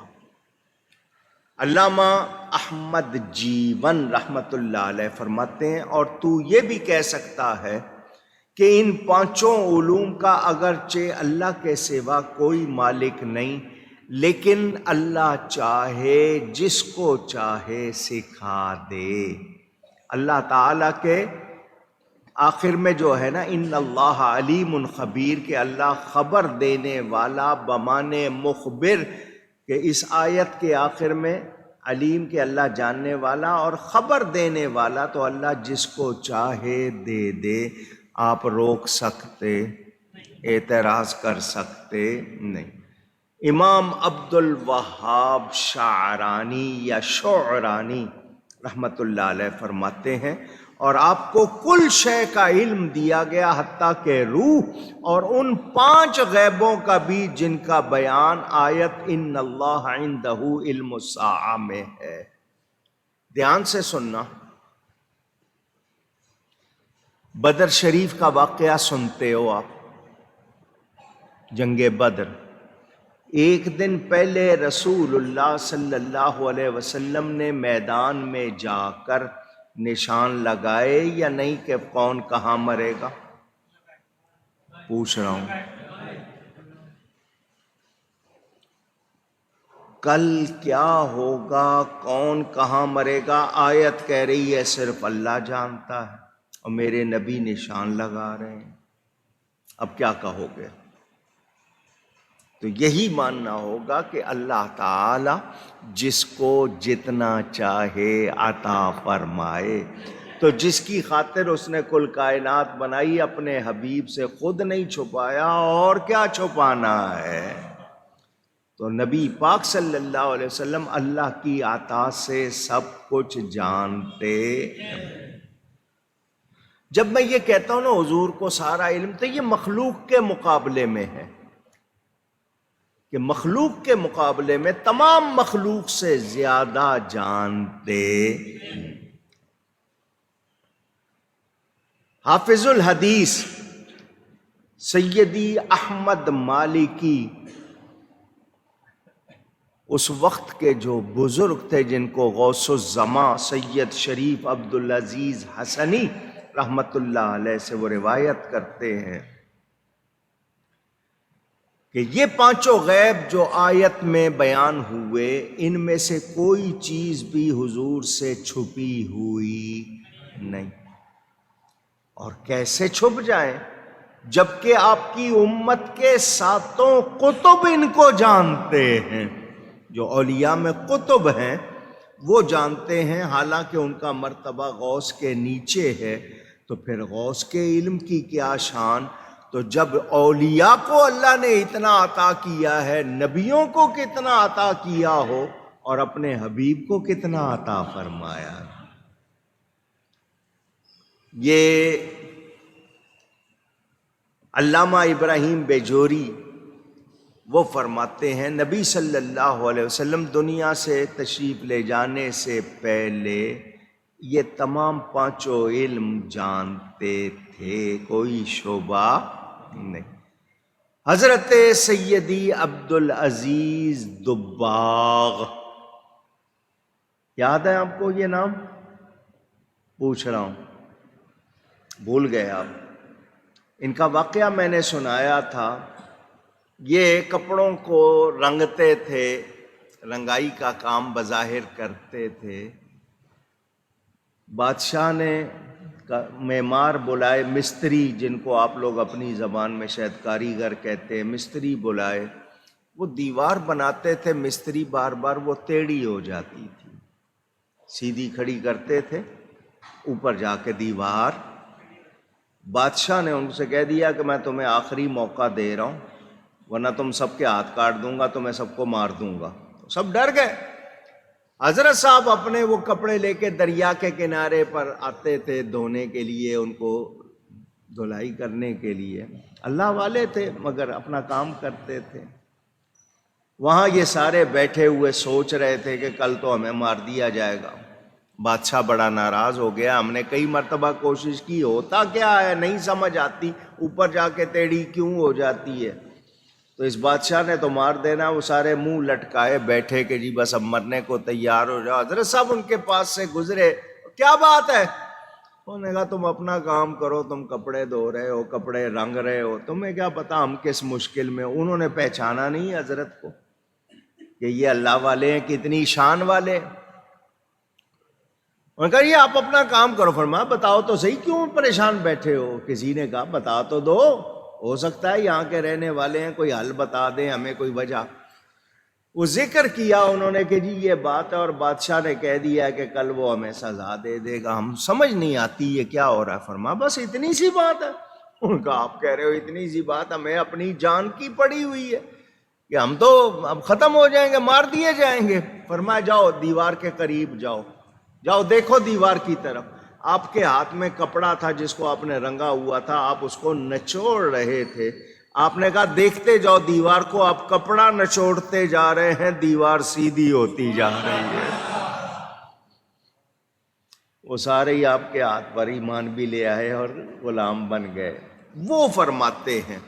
علامہ احمد جیون رحمت اللہ علیہ فرماتے ہیں، اور تو یہ بھی کہہ سکتا ہے کہ ان 5 علوم کا اگرچہ اللہ کے سوا کوئی مالک نہیں، لیکن اللہ چاہے جس کو چاہے سکھا دے۔ اللہ تعالیٰ کے آخر میں جو ہے نا، ان اللہ علیم خبیر، کہ اللہ خبر دینے والا بمانے مخبر، کہ اس آیت کے آخر میں علیم کہ اللہ جاننے والا اور خبر دینے والا، تو اللہ جس کو چاہے دے دے۔ آپ روک سکتے، اعتراض کر سکتے نہیں۔ امام عبد الوہاب شعرانی یا شعرانی رحمت اللہ علیہ فرماتے ہیں، اور آپ کو کل شے کا علم دیا گیا حتیٰ کہ روح اور ان 5 غیبوں کا بھی جن کا بیان آیت ان اللہ عندہ علم الساعہ میں ہے۔ دھیان سے سننا، بدر شریف کا واقعہ سنتے ہو آپ، جنگ بدر۔ ایک دن پہلے رسول اللہ صلی اللہ علیہ وسلم نے میدان میں جا کر نشان لگائے یا نہیں کہ کون کہاں مرے گا؟ پوچھ رہا ہوں کل کیا ہوگا، کون کہاں مرے گا؟ آیت کہہ رہی ہے صرف اللہ جانتا ہے، اور میرے نبی نشان لگا رہے ہیں۔ اب کیا کہو گے؟ تو یہی ماننا ہوگا کہ اللہ تعالی جس کو جتنا چاہے عطا فرمائے۔ تو جس کی خاطر اس نے کل کائنات بنائی، اپنے حبیب سے خود نہیں چھپایا، اور کیا چھپانا ہے؟ تو نبی پاک صلی اللہ علیہ وسلم اللہ کی عطا سے سب کچھ جانتے۔ جب میں یہ کہتا ہوں نا حضور کو سارا علم، تو یہ مخلوق کے مقابلے میں ہے، کہ مخلوق کے مقابلے میں تمام مخلوق سے زیادہ جانتے۔ حافظ الحدیث سیدی احمد مالکی اس وقت کے جو بزرگ تھے، جن کو غوث الزماں سید شریف عبدالعزیز حسنی رحمت اللہ علیہ سے وہ روایت کرتے ہیں کہ یہ پانچوں غیب جو آیت میں بیان ہوئے، ان میں سے کوئی چیز بھی حضور سے چھپی ہوئی نہیں۔ اور کیسے چھپ جائیں جبکہ آپ کی امت کے ساتوں قطب ان کو جانتے ہیں۔ جو اولیاء میں قطب ہیں وہ جانتے ہیں، حالانکہ ان کا مرتبہ غوث کے نیچے ہے، تو پھر غوث کے علم کی کیا شان؟ تو جب اولیاء کو اللہ نے اتنا عطا کیا ہے، نبیوں کو کتنا عطا کیا ہو، اور اپنے حبیب کو کتنا عطا فرمایا۔ یہ علامہ ابراہیم بیجوری وہ فرماتے ہیں نبی صلی اللہ علیہ وسلم دنیا سے تشریف لے جانے سے پہلے یہ تمام پانچوں علم جانتے تھے، کوئی شعبہ نہیں۔ حضرت سیدی عبدالعزیز دباغ، یاد ہے آپ کو یہ نام؟ پوچھ رہا ہوں، بھول گئے آپ؟ ان کا واقعہ میں نے سنایا تھا۔ یہ کپڑوں کو رنگتے تھے، رنگائی کا کام بظاہر کرتے تھے۔ بادشاہ نے معمار بلائے، مستری جن کو آپ لوگ اپنی زبان میں شاید کاریگر کہتے ہیں، مستری بلائے۔ وہ دیوار بناتے تھے مستری، بار بار وہ ٹیڑھی ہو جاتی تھی، سیدھی کھڑی کرتے تھے، اوپر جا کے دیوار۔ بادشاہ نے ان سے کہہ دیا کہ میں تمہیں آخری موقع دے رہا ہوں، ورنہ تم سب کے ہاتھ کاٹ دوں گا، تو میں سب کو مار دوں گا۔ سب ڈر گئے۔ حضرت صاحب اپنے وہ کپڑے لے کے دریا کے کنارے پر آتے تھے دھونے کے لیے، ان کو دھلائی کرنے کے لیے۔ اللہ والے تھے مگر اپنا کام کرتے تھے۔ وہاں یہ سارے بیٹھے ہوئے سوچ رہے تھے کہ کل تو ہمیں مار دیا جائے گا۔ بادشاہ بڑا ناراض ہو گیا، ہم نے کئی مرتبہ کوشش کی، ہوتا کیا ہے نہیں سمجھ آتی، اوپر جا کے ٹیڑھی کیوں ہو جاتی ہے۔ تو اس بادشاہ نے تو مار دینا۔ وہ سارے منہ لٹکائے بیٹھے کہ جی بس اب مرنے کو تیار ہو جاؤ۔ حضرت صاحب ان کے پاس سے گزرے، کیا بات ہے؟ انہوں نے کہا تم اپنا کام کرو، تم کپڑے دھو رہے ہو، کپڑے رنگ رہے ہو، تمہیں کیا پتا ہم کس مشکل میں۔ انہوں نے پہچانا نہیں حضرت کو کہ یہ اللہ والے ہیں، کتنی شان والے۔ انہوں نے کہا یہ آپ اپنا کام کرو۔ فرمایا بتاؤ تو صحیح کیوں پریشان بیٹھے ہو؟ کسی نے کہا بتا تو دو، ہو سکتا ہے یہاں کے رہنے والے ہیں، کوئی حل بتا دیں ہمیں، کوئی وجہ۔ وہ ذکر کیا انہوں نے کہ جی یہ بات ہے، اور بادشاہ نے کہہ دیا کہ کل وہ ہمیں سزا دے دے گا، ہم سمجھ نہیں آتی یہ کیا ہو رہا ہے۔ فرمایا بس اتنی سی بات ہے؟ ان کا آپ کہہ رہے ہو اتنی سی بات، ہمیں اپنی جان کی پڑی ہوئی ہے کہ ہم تو اب ختم ہو جائیں گے، مار دیے جائیں گے۔ فرمایا جاؤ دیوار کے قریب جاؤ، جاؤ دیکھو دیوار کی طرف۔ آپ کے ہاتھ میں کپڑا تھا جس کو آپ نے رنگا ہوا تھا، آپ اس کو نچوڑ رہے تھے۔ آپ نے کہا دیکھتے جاؤ دیوار کو، آپ کپڑا نچوڑتے جا رہے ہیں، دیوار سیدھی ہوتی جا رہی ہے۔ وہ سارے ہی آپ کے ہاتھ پر ایمان بھی لے آئے اور غلام بن گئے۔ وہ فرماتے ہیں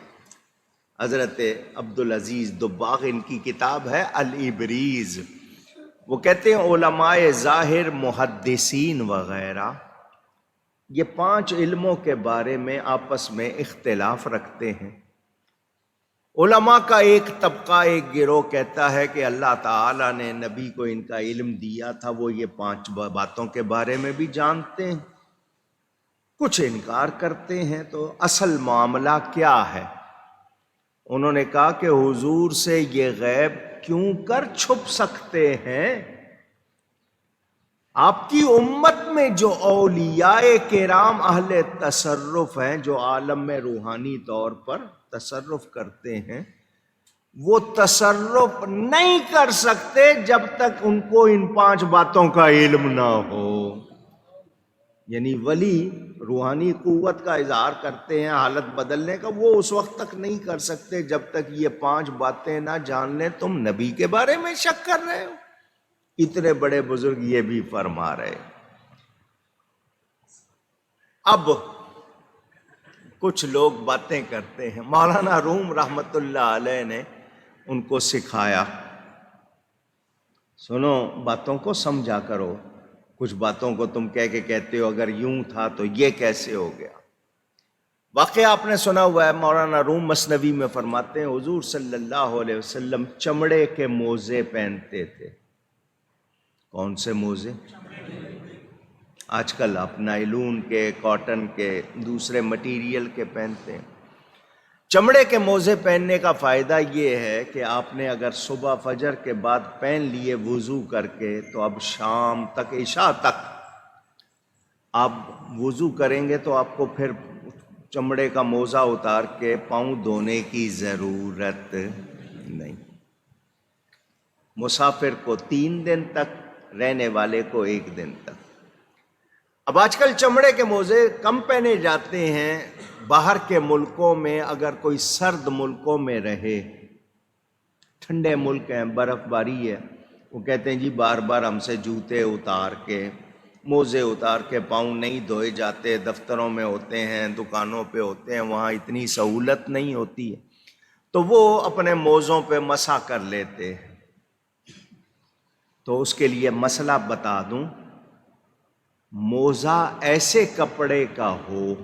حضرت عبدالعزیز دباغ، ان کی کتاب ہے الابریز، وہ کہتے ہیں علماء ظاہر، محدثین وغیرہ یہ 5 علموں کے بارے میں آپس میں اختلاف رکھتے ہیں۔ علماء کا ایک طبقہ، ایک گروہ کہتا ہے کہ اللہ تعالیٰ نے نبی کو ان کا علم دیا تھا، وہ یہ 5 باتوں کے بارے میں بھی جانتے ہیں۔ کچھ انکار کرتے ہیں۔ تو اصل معاملہ کیا ہے؟ انہوں نے کہا کہ حضور سے یہ غیب کیوں کر چھپ سکتے ہیں؟ آپ کی امت میں جو اولیاء کرام اہل تصرف ہیں، جو عالم میں روحانی طور پر تصرف کرتے ہیں، وہ تصرف نہیں کر سکتے جب تک ان کو ان 5 باتوں کا علم نہ ہو۔ یعنی ولی روحانی قوت کا اظہار کرتے ہیں، حالت بدلنے کا، وہ اس وقت تک نہیں کر سکتے جب تک یہ 5 باتیں نہ جان لیں۔ تم نبی کے بارے میں شک کر رہے ہو؟ اتنے بڑے بزرگ یہ بھی فرما رہے۔ اب کچھ لوگ باتیں کرتے ہیں، مولانا روم رحمت اللہ علیہ نے ان کو سکھایا، سنو باتوں کو سمجھا کرو، کچھ باتوں کو تم کہتے ہو اگر یوں تھا تو یہ کیسے ہو گیا۔ واقعہ آپ نے سنا ہوا ہے، مولانا روم مثنوی میں فرماتے ہیں حضور صلی اللہ علیہ وسلم چمڑے کے موزے پہنتے تھے۔ کون سے موزے؟ آج کل آپ نائلون کے، کاٹن کے، دوسرے مٹیریل کے پہنتے ہیں۔ چمڑے کے موزے پہننے کا فائدہ یہ ہے کہ آپ نے اگر صبح فجر کے بعد پہن لیے وضو کر کے، تو اب شام تک، عشاء تک آپ وضو کریں گے تو آپ کو پھر چمڑے کا موزہ اتار کے پاؤں دھونے کی ضرورت نہیں۔ مسافر کو 3 دن تک، رہنے والے کو 1 دن تک۔ اب آج کل چمڑے کے موزے کم پہنے جاتے ہیں۔ باہر کے ملکوں میں اگر کوئی سرد ملکوں میں رہے، ٹھنڈے ملک ہیں، برف باری ہے، وہ کہتے ہیں جی بار بار ہم سے جوتے اتار کے، موزے اتار کے پاؤں نہیں دھوئے جاتے، دفتروں میں ہوتے ہیں، دکانوں پہ ہوتے ہیں، وہاں اتنی سہولت نہیں ہوتی ہے، تو وہ اپنے موزوں پہ مسح کر لیتے۔ تو اس کے لیے مسئلہ بتا دوں، موزہ ایسے کپڑے کا ہو،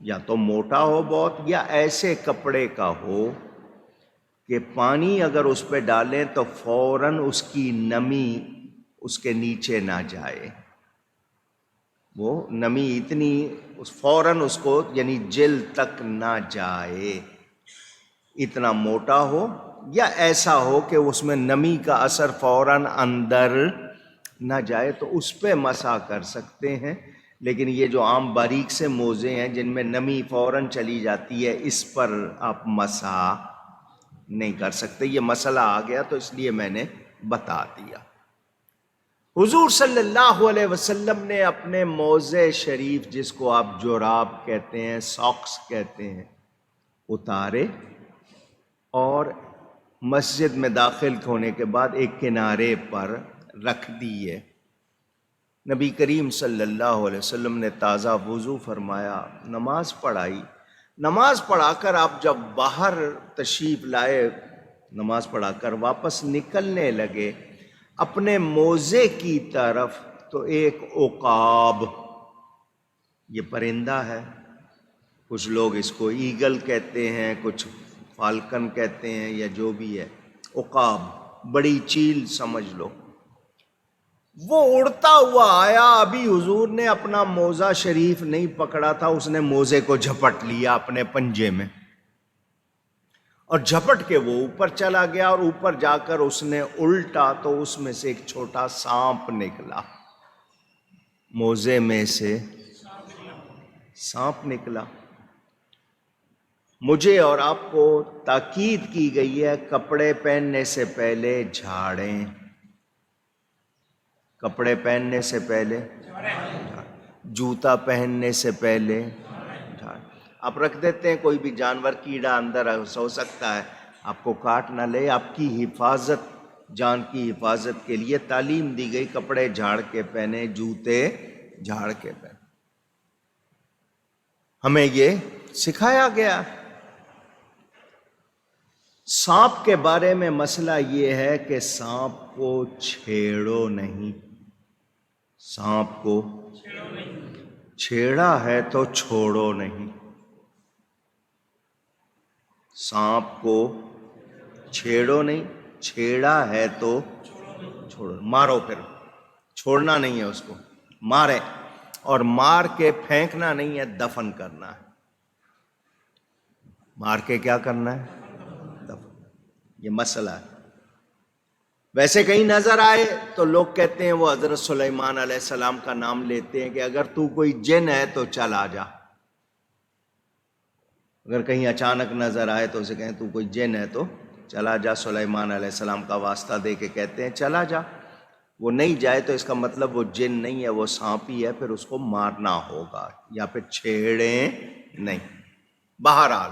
یا تو موٹا ہو بہت، یا ایسے کپڑے کا ہو کہ پانی اگر اس پہ ڈالیں تو فوراً اس کی نمی اس کے نیچے نہ جائے، وہ نمی اتنی فوراً اس کو یعنی جلد تک نہ جائے، اتنا موٹا ہو، یا ایسا ہو کہ اس میں نمی کا اثر فوراً اندر نہ جائے، تو اس پہ مسح کر سکتے ہیں۔ لیکن یہ جو عام باریک سے موزے ہیں جن میں نمی فوراً چلی جاتی ہے، اس پر آپ مسح نہیں کر سکتے۔ یہ مسئلہ آ گیا تو اس لیے میں نے بتا دیا۔ حضور صلی اللہ علیہ وسلم نے اپنے موزے شریف، جس کو آپ جوراب کہتے ہیں، ساکس کہتے ہیں، اتارے اور مسجد میں داخل ہونے کے بعد ایک کنارے پر رکھ دیے۔ نبی کریم صلی اللہ علیہ وسلم نے تازہ وضو فرمایا، نماز پڑھائی۔ نماز پڑھا کر آپ جب باہر تشریف لائے، نماز پڑھا کر واپس نکلنے لگے اپنے موزے کی طرف، تو ایک عقاب، یہ پرندہ ہے، کچھ لوگ اس کو ایگل کہتے ہیں، کچھ فالکن کہتے ہیں، یا جو بھی ہے، عقاب، بڑی چیل سمجھ لو، وہ اڑتا ہوا آیا۔ ابھی حضور نے اپنا موزہ شریف نہیں پکڑا تھا، اس نے موزے کو جھپٹ لیا اپنے پنجے میں، اور جھپٹ کے وہ اوپر چلا گیا، اور اوپر جا کر اس نے الٹا تو اس میں سے ایک چھوٹا سانپ نکلا، موزے میں سے سانپ نکلا۔ مجھے اور آپ کو تاکید کی گئی ہے، کپڑے پہننے سے پہلے جھاڑیں، کپڑے پہننے سے پہلے، جوتا پہننے سے پہلے جھاڑیں۔ آپ رکھ دیتے ہیں، کوئی بھی جانور، کیڑا اندر ہو سکتا ہے، آپ کو کاٹ نہ لے، آپ کی حفاظت، جان کی حفاظت کے لیے تعلیم دی گئی، کپڑے جھاڑ کے پہنے، جوتے جھاڑ کے پہنے، ہمیں یہ سکھایا گیا۔ سانپ کے بارے میں مسئلہ یہ ہے کہ سانپ کو چھیڑو نہیں، سانپ کو چھیڑا ہے تو چھوڑو نہیں. سانپ کو چھیڑو نہیں، چھیڑا ہے تو چھوڑو، مارو. پھر چھوڑنا نہیں ہے اس کو، مارے، اور مار کے پھینکنا نہیں ہے، دفن کرنا ہے. مار کے کیا کرنا ہے؟ دفن. یہ مسئلہ ہے. ویسے کہیں نظر آئے تو لوگ کہتے ہیں وہ حضرت سلیمان علیہ السلام کا نام لیتے ہیں کہ اگر تو کوئی جن ہے تو چل آ جا. اگر کہیں اچانک نظر آئے تو اسے کہیں تو کوئی جن ہے تو چلا جا. سلیمان علیہ السلام کا واسطہ دے کے کہتے ہیں چلا جا. وہ نہیں جائے تو اس کا مطلب وہ جن نہیں ہے، وہ سانپ ہی ہے، پھر اس کو مارنا ہوگا یا پھر چھیڑیں نہیں. بہرحال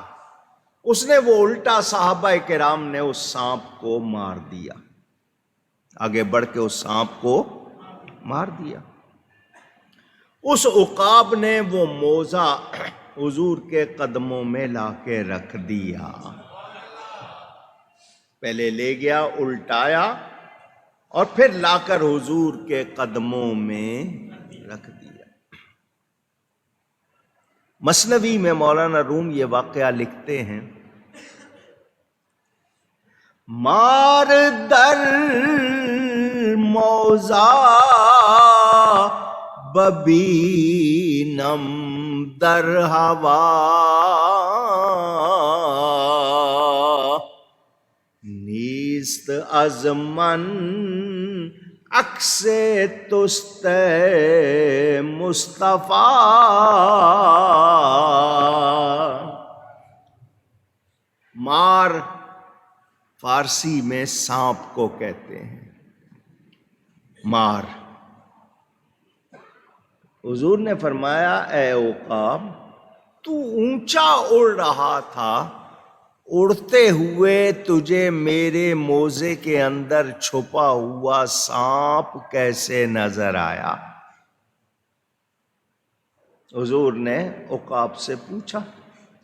اس نے وہ الٹا، صحابہ کرام نے اس سانپ کو مار دیا، آگے بڑھ کے اس سانپ کو مار دیا. اس عقاب نے وہ موزہ حضور کے قدموں میں لا کے رکھ دیا. پہلے لے گیا، الٹایا، اور پھر لا کر حضور کے قدموں میں رکھ دیا. مثنوی میں مولانا روم یہ واقعہ لکھتے ہیں، مار در موزہ ببینم در ہوا، نیست از من عکس تست مصطفیٰ. مار فارسی میں سانپ کو کہتے ہیں، مار. حضور نے فرمایا اے عقاب، تو اونچا اڑ رہا تھا، اڑتے ہوئے تجھے میرے موزے کے اندر چھپا ہوا سانپ کیسے نظر آیا؟ حضور نے عقاب سے پوچھا،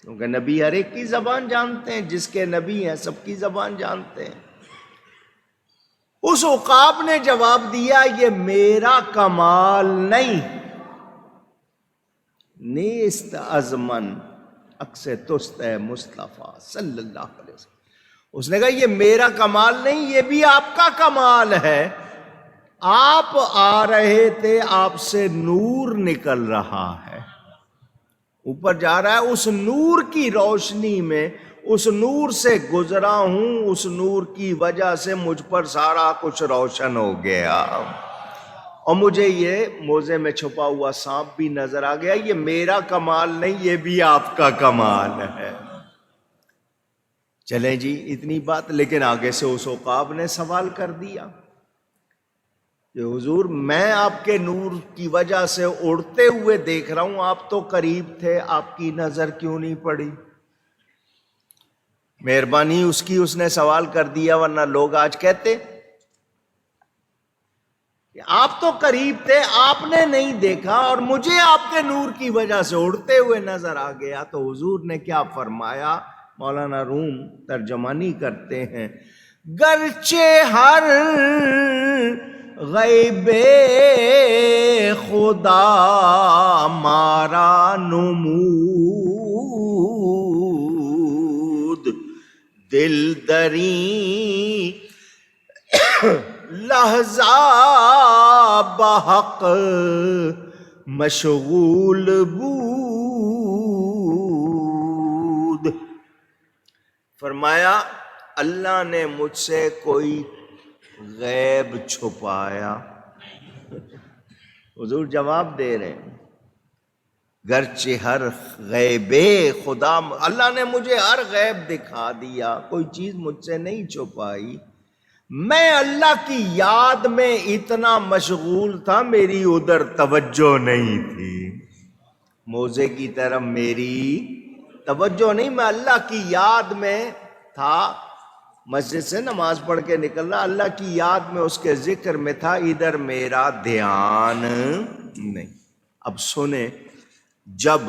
کیونکہ نبی ہر ایک کی زبان جانتے ہیں، جس کے نبی ہیں سب کی زبان جانتے ہیں. اس عقاب نے جواب دیا یہ میرا کمال نہیں، نیست از من عکس تست مصطفیٰ صلی اللہ علیہ وسلم. اس نے کہا یہ میرا کمال نہیں، یہ بھی آپ کا کمال ہے. آپ آ رہے تھے، آپ سے نور نکل رہا ہے، اوپر جا رہا ہے، اس نور کی روشنی میں، اس نور سے گزرا ہوں، اس نور کی وجہ سے مجھ پر سارا کچھ روشن ہو گیا، اور مجھے یہ موزے میں چھپا ہوا سانپ بھی نظر آ گیا. یہ میرا کمال نہیں، یہ بھی آپ کا کمال ہے. چلیں جی اتنی بات. لیکن آگے سے اس عقاب نے سوال کر دیا کہ حضور میں آپ کے نور کی وجہ سے اڑتے ہوئے دیکھ رہا ہوں، آپ تو قریب تھے، آپ کی نظر کیوں نہیں پڑی؟ مہربانی اس کی، اس نے سوال کر دیا، ورنہ لوگ آج کہتے کہ آپ تو قریب تھے، آپ نے نہیں دیکھا، اور مجھے آپ کے نور کی وجہ سے اڑتے ہوئے نظر آ گیا. تو حضور نے کیا فرمایا؟ مولانا روم ترجمانی کرتے ہیں، گرچہ ہر غیب خدا مارا نمود، دل دری لحظہ بحق مشغول بود. فرمایا اللہ نے مجھ سے کوئی غیب چھپایا؟ حضور جواب دے رہے ہیں، گرچہ ہر غیب خدا، اللہ نے مجھے ہر غیب دکھا دیا، کوئی چیز مجھ سے نہیں چھپائی. میں اللہ کی یاد میں اتنا مشغول تھا، میری ادھر توجہ نہیں تھی، موزے کی طرف میری توجہ نہیں، میں اللہ کی یاد میں تھا. مسجد سے نماز پڑھ کے نکلنا، اللہ کی یاد میں، اس کے ذکر میں تھا، ادھر میرا دھیان نہیں. اب سنیں، جب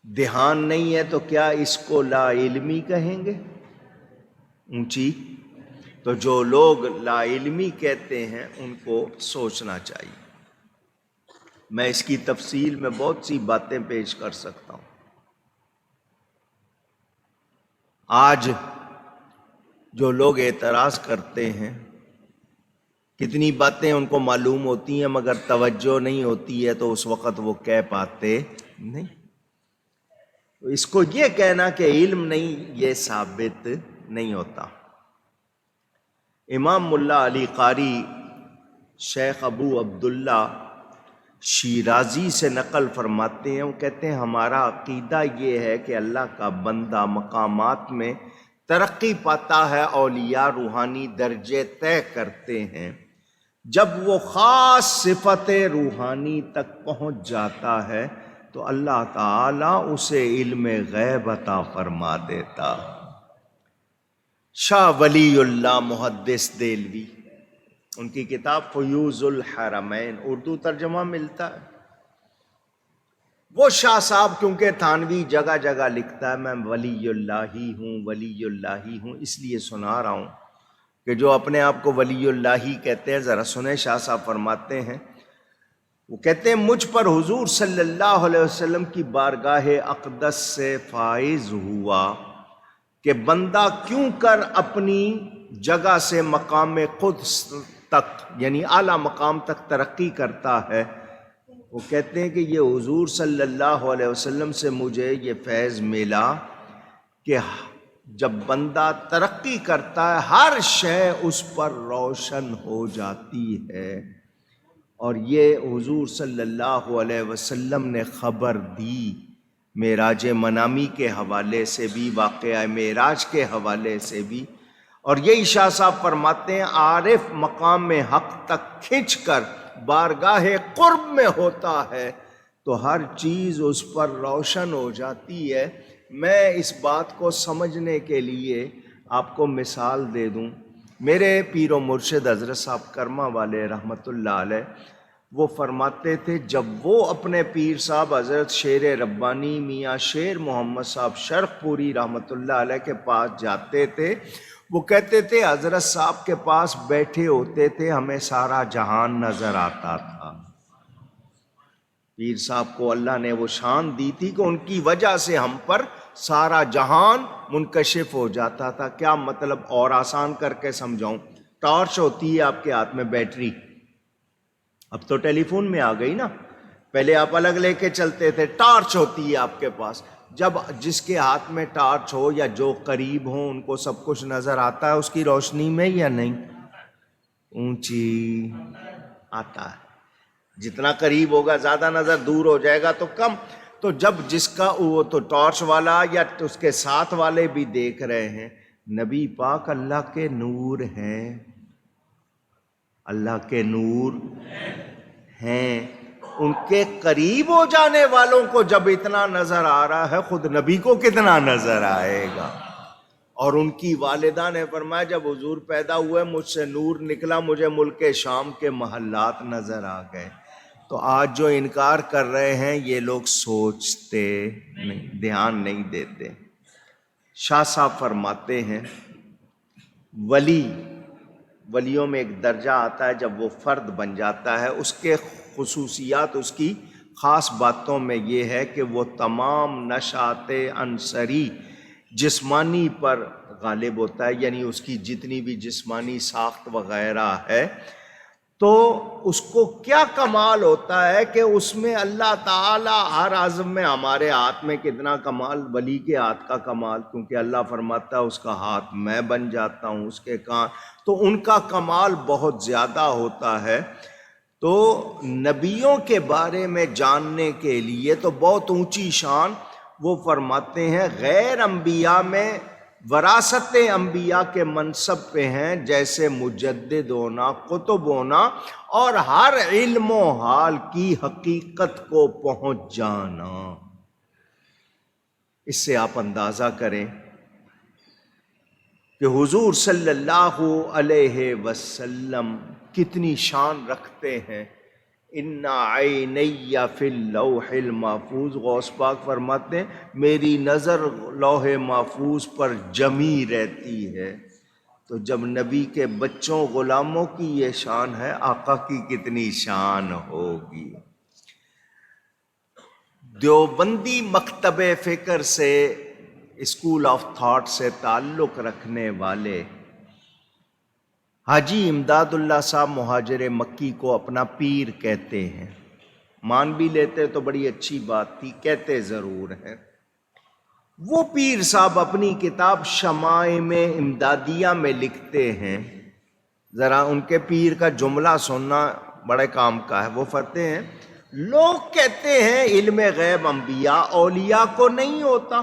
دھیان نہیں ہے تو کیا اس کو لا علمی کہیں گے؟ اونچی. تو جو لوگ لا علمی کہتے ہیں ان کو سوچنا چاہیے. میں اس کی تفصیل میں بہت سی باتیں پیش کر سکتا ہوں۔ آج جو لوگ اعتراض کرتے ہیں، کتنی باتیں ان کو معلوم ہوتی ہیں مگر توجہ نہیں ہوتی ہے تو اس وقت وہ کہہ پاتے نہیں۔ تو اس کو یہ کہنا کہ علم نہیں، یہ ثابت نہیں ہوتا۔ امام ملا علی قاری شیخ ابو عبداللہ شیرازی سے نقل فرماتے ہیں، وہ کہتے ہیں ہمارا عقیدہ یہ ہے کہ اللہ کا بندہ مقامات میں ترقی پاتا ہے، اولیاء روحانی درجے طے کرتے ہیں، جب وہ خاص صفت روحانی تک پہنچ جاتا ہے تو اللہ تعالیٰ اسے علم غیب عطا فرما دیتا۔ شاہ ولی اللہ محدث دہلوی، ان کی کتاب فیوض الحرمین، اردو ترجمہ ملتا ہے۔ وہ شاہ صاحب کیونکہ تھانوی جگہ جگہ لکھتا ہے میں ولی اللہ ہی ہوں، ولی اللہ ہی ہوں، اس لیے سنا رہا ہوں کہ جو اپنے آپ کو ولی اللہ ہی کہتے ہیں ذرا سنیں۔ شاہ صاحب فرماتے ہیں، وہ کہتے ہیں مجھ پر حضور صلی اللہ علیہ وسلم کی بارگاہ اقدس سے فائز ہوا کہ بندہ کیوں کر اپنی جگہ سے مقام قدس تک یعنی اعلیٰ مقام تک ترقی کرتا ہے۔ وہ کہتے ہیں کہ یہ حضور صلی اللہ علیہ وسلم سے مجھے یہ فیض ملا کہ جب بندہ ترقی کرتا ہے ہر شے اس پر روشن ہو جاتی ہے، اور یہ حضور صلی اللہ علیہ وسلم نے خبر دی معراج منامی کے حوالے سے بھی، واقعہ معراج کے حوالے سے بھی۔ اور یہی شاہ صاحب فرماتے ہیں عارف مقام حق تک کھنچ کر بارگاہ قرب میں ہوتا ہے تو ہر چیز اس پر روشن ہو جاتی ہے۔ میں اس بات کو سمجھنے کے لیے آپ کو مثال دے دوں، میرے پیر و مرشد حضرت صاحب کرما والے رحمۃ اللہ علیہ وہ فرماتے تھے جب وہ اپنے پیر صاحب حضرت شیر ربانی میاں شیر محمد صاحب شرق پوری رحمۃ اللہ علیہ کے پاس جاتے تھے، وہ کہتے تھے حضرت صاحب کے پاس بیٹھے ہوتے تھے ہمیں سارا جہان نظر آتا تھا۔ پیر صاحب کو اللہ نے وہ شان دی تھی کہ ان کی وجہ سے ہم پر سارا جہان منکشف ہو جاتا تھا۔ کیا مطلب اور آسان کر کے سمجھاؤں؟ ٹارچ ہوتی ہے آپ کے ہاتھ میں بیٹری، اب تو ٹیلی فون میں آ گئی نا، پہلے آپ الگ لے کے چلتے تھے، ٹارچ ہوتی ہے آپ کے پاس۔ جب جس کے ہاتھ میں ٹارچ ہو یا جو قریب ہو ان کو سب کچھ نظر آتا ہے اس کی روشنی میں یا نہیں؟ اونچی آتا ہے، جتنا قریب ہوگا زیادہ، نظر دور ہو جائے گا تو کم۔ تو جب جس کا وہ تو ٹارچ والا یا اس کے ساتھ والے بھی دیکھ رہے ہیں، نبی پاک اللہ کے نور ہیں، اللہ کے نور ہیں، ان کے قریب ہو جانے والوں کو جب اتنا نظر آ رہا ہے خود نبی کو کتنا نظر آئے گا۔ اور ان کی والدہ نے فرمایا جب حضور پیدا ہوئے مجھ سے نور نکلا، مجھے ملک شام کے محلات نظر آ گئے۔ تو آج جو انکار کر رہے ہیں یہ لوگ سوچتے نہیں، دھیان نہیں دیتے۔ شاہ صاحب فرماتے ہیں ولیوں میں ایک درجہ آتا ہے جب وہ فرد بن جاتا ہے، اس کے خصوصیات، اس کی خاص باتوں میں یہ ہے کہ وہ تمام نشاط عنصری جسمانی پر غالب ہوتا ہے، یعنی اس کی جتنی بھی جسمانی ساخت وغیرہ ہے، تو اس کو کیا کمال ہوتا ہے کہ اس میں اللہ تعالی ہر عزم میں، ہمارے ہاتھ میں کتنا کمال، ولی کے ہاتھ کا کمال، کیونکہ اللہ فرماتا ہے اس کا ہاتھ میں بن جاتا ہوں، اس کے کان، تو ان کا کمال بہت زیادہ ہوتا ہے۔ تو نبیوں کے بارے میں جاننے کے لیے تو بہت اونچی شان، وہ فرماتے ہیں غیر انبیاء میں وراثت انبیاء کے منصب پہ ہیں، جیسے مجدد ہونا، قطب ہونا، اور ہر علم و حال کی حقیقت کو پہنچ جانا۔ اس سے آپ اندازہ کریں کہ حضور صلی اللہ علیہ وسلم کتنی شان رکھتے ہیں۔ اِنَّ عَيْنَيَّ فِي اللَّوْحِ الْمَحْفُوظ، غوث پاک فرماتے ہیں میری نظر لوح محفوظ پر جمی رہتی ہے۔ تو جب نبی کے بچوں غلاموں کی یہ شان ہے، آقا کی کتنی شان ہوگی۔ دیوبندی مکتب فکر سے، اسکول آف تھاٹ سے تعلق رکھنے والے حاجی امداد اللہ صاحب مہاجر مکی کو اپنا پیر کہتے ہیں۔ مان بھی لیتے تو بڑی اچھی بات تھی، کہتے ضرور ہیں۔ وہ پیر صاحب اپنی کتاب شمائم امدادیہ میں لکھتے ہیں، ذرا ان کے پیر کا جملہ سننا بڑے کام کا ہے۔ وہ فرماتے ہیں لوگ کہتے ہیں علم غیب انبیاء اولیاء کو نہیں ہوتا،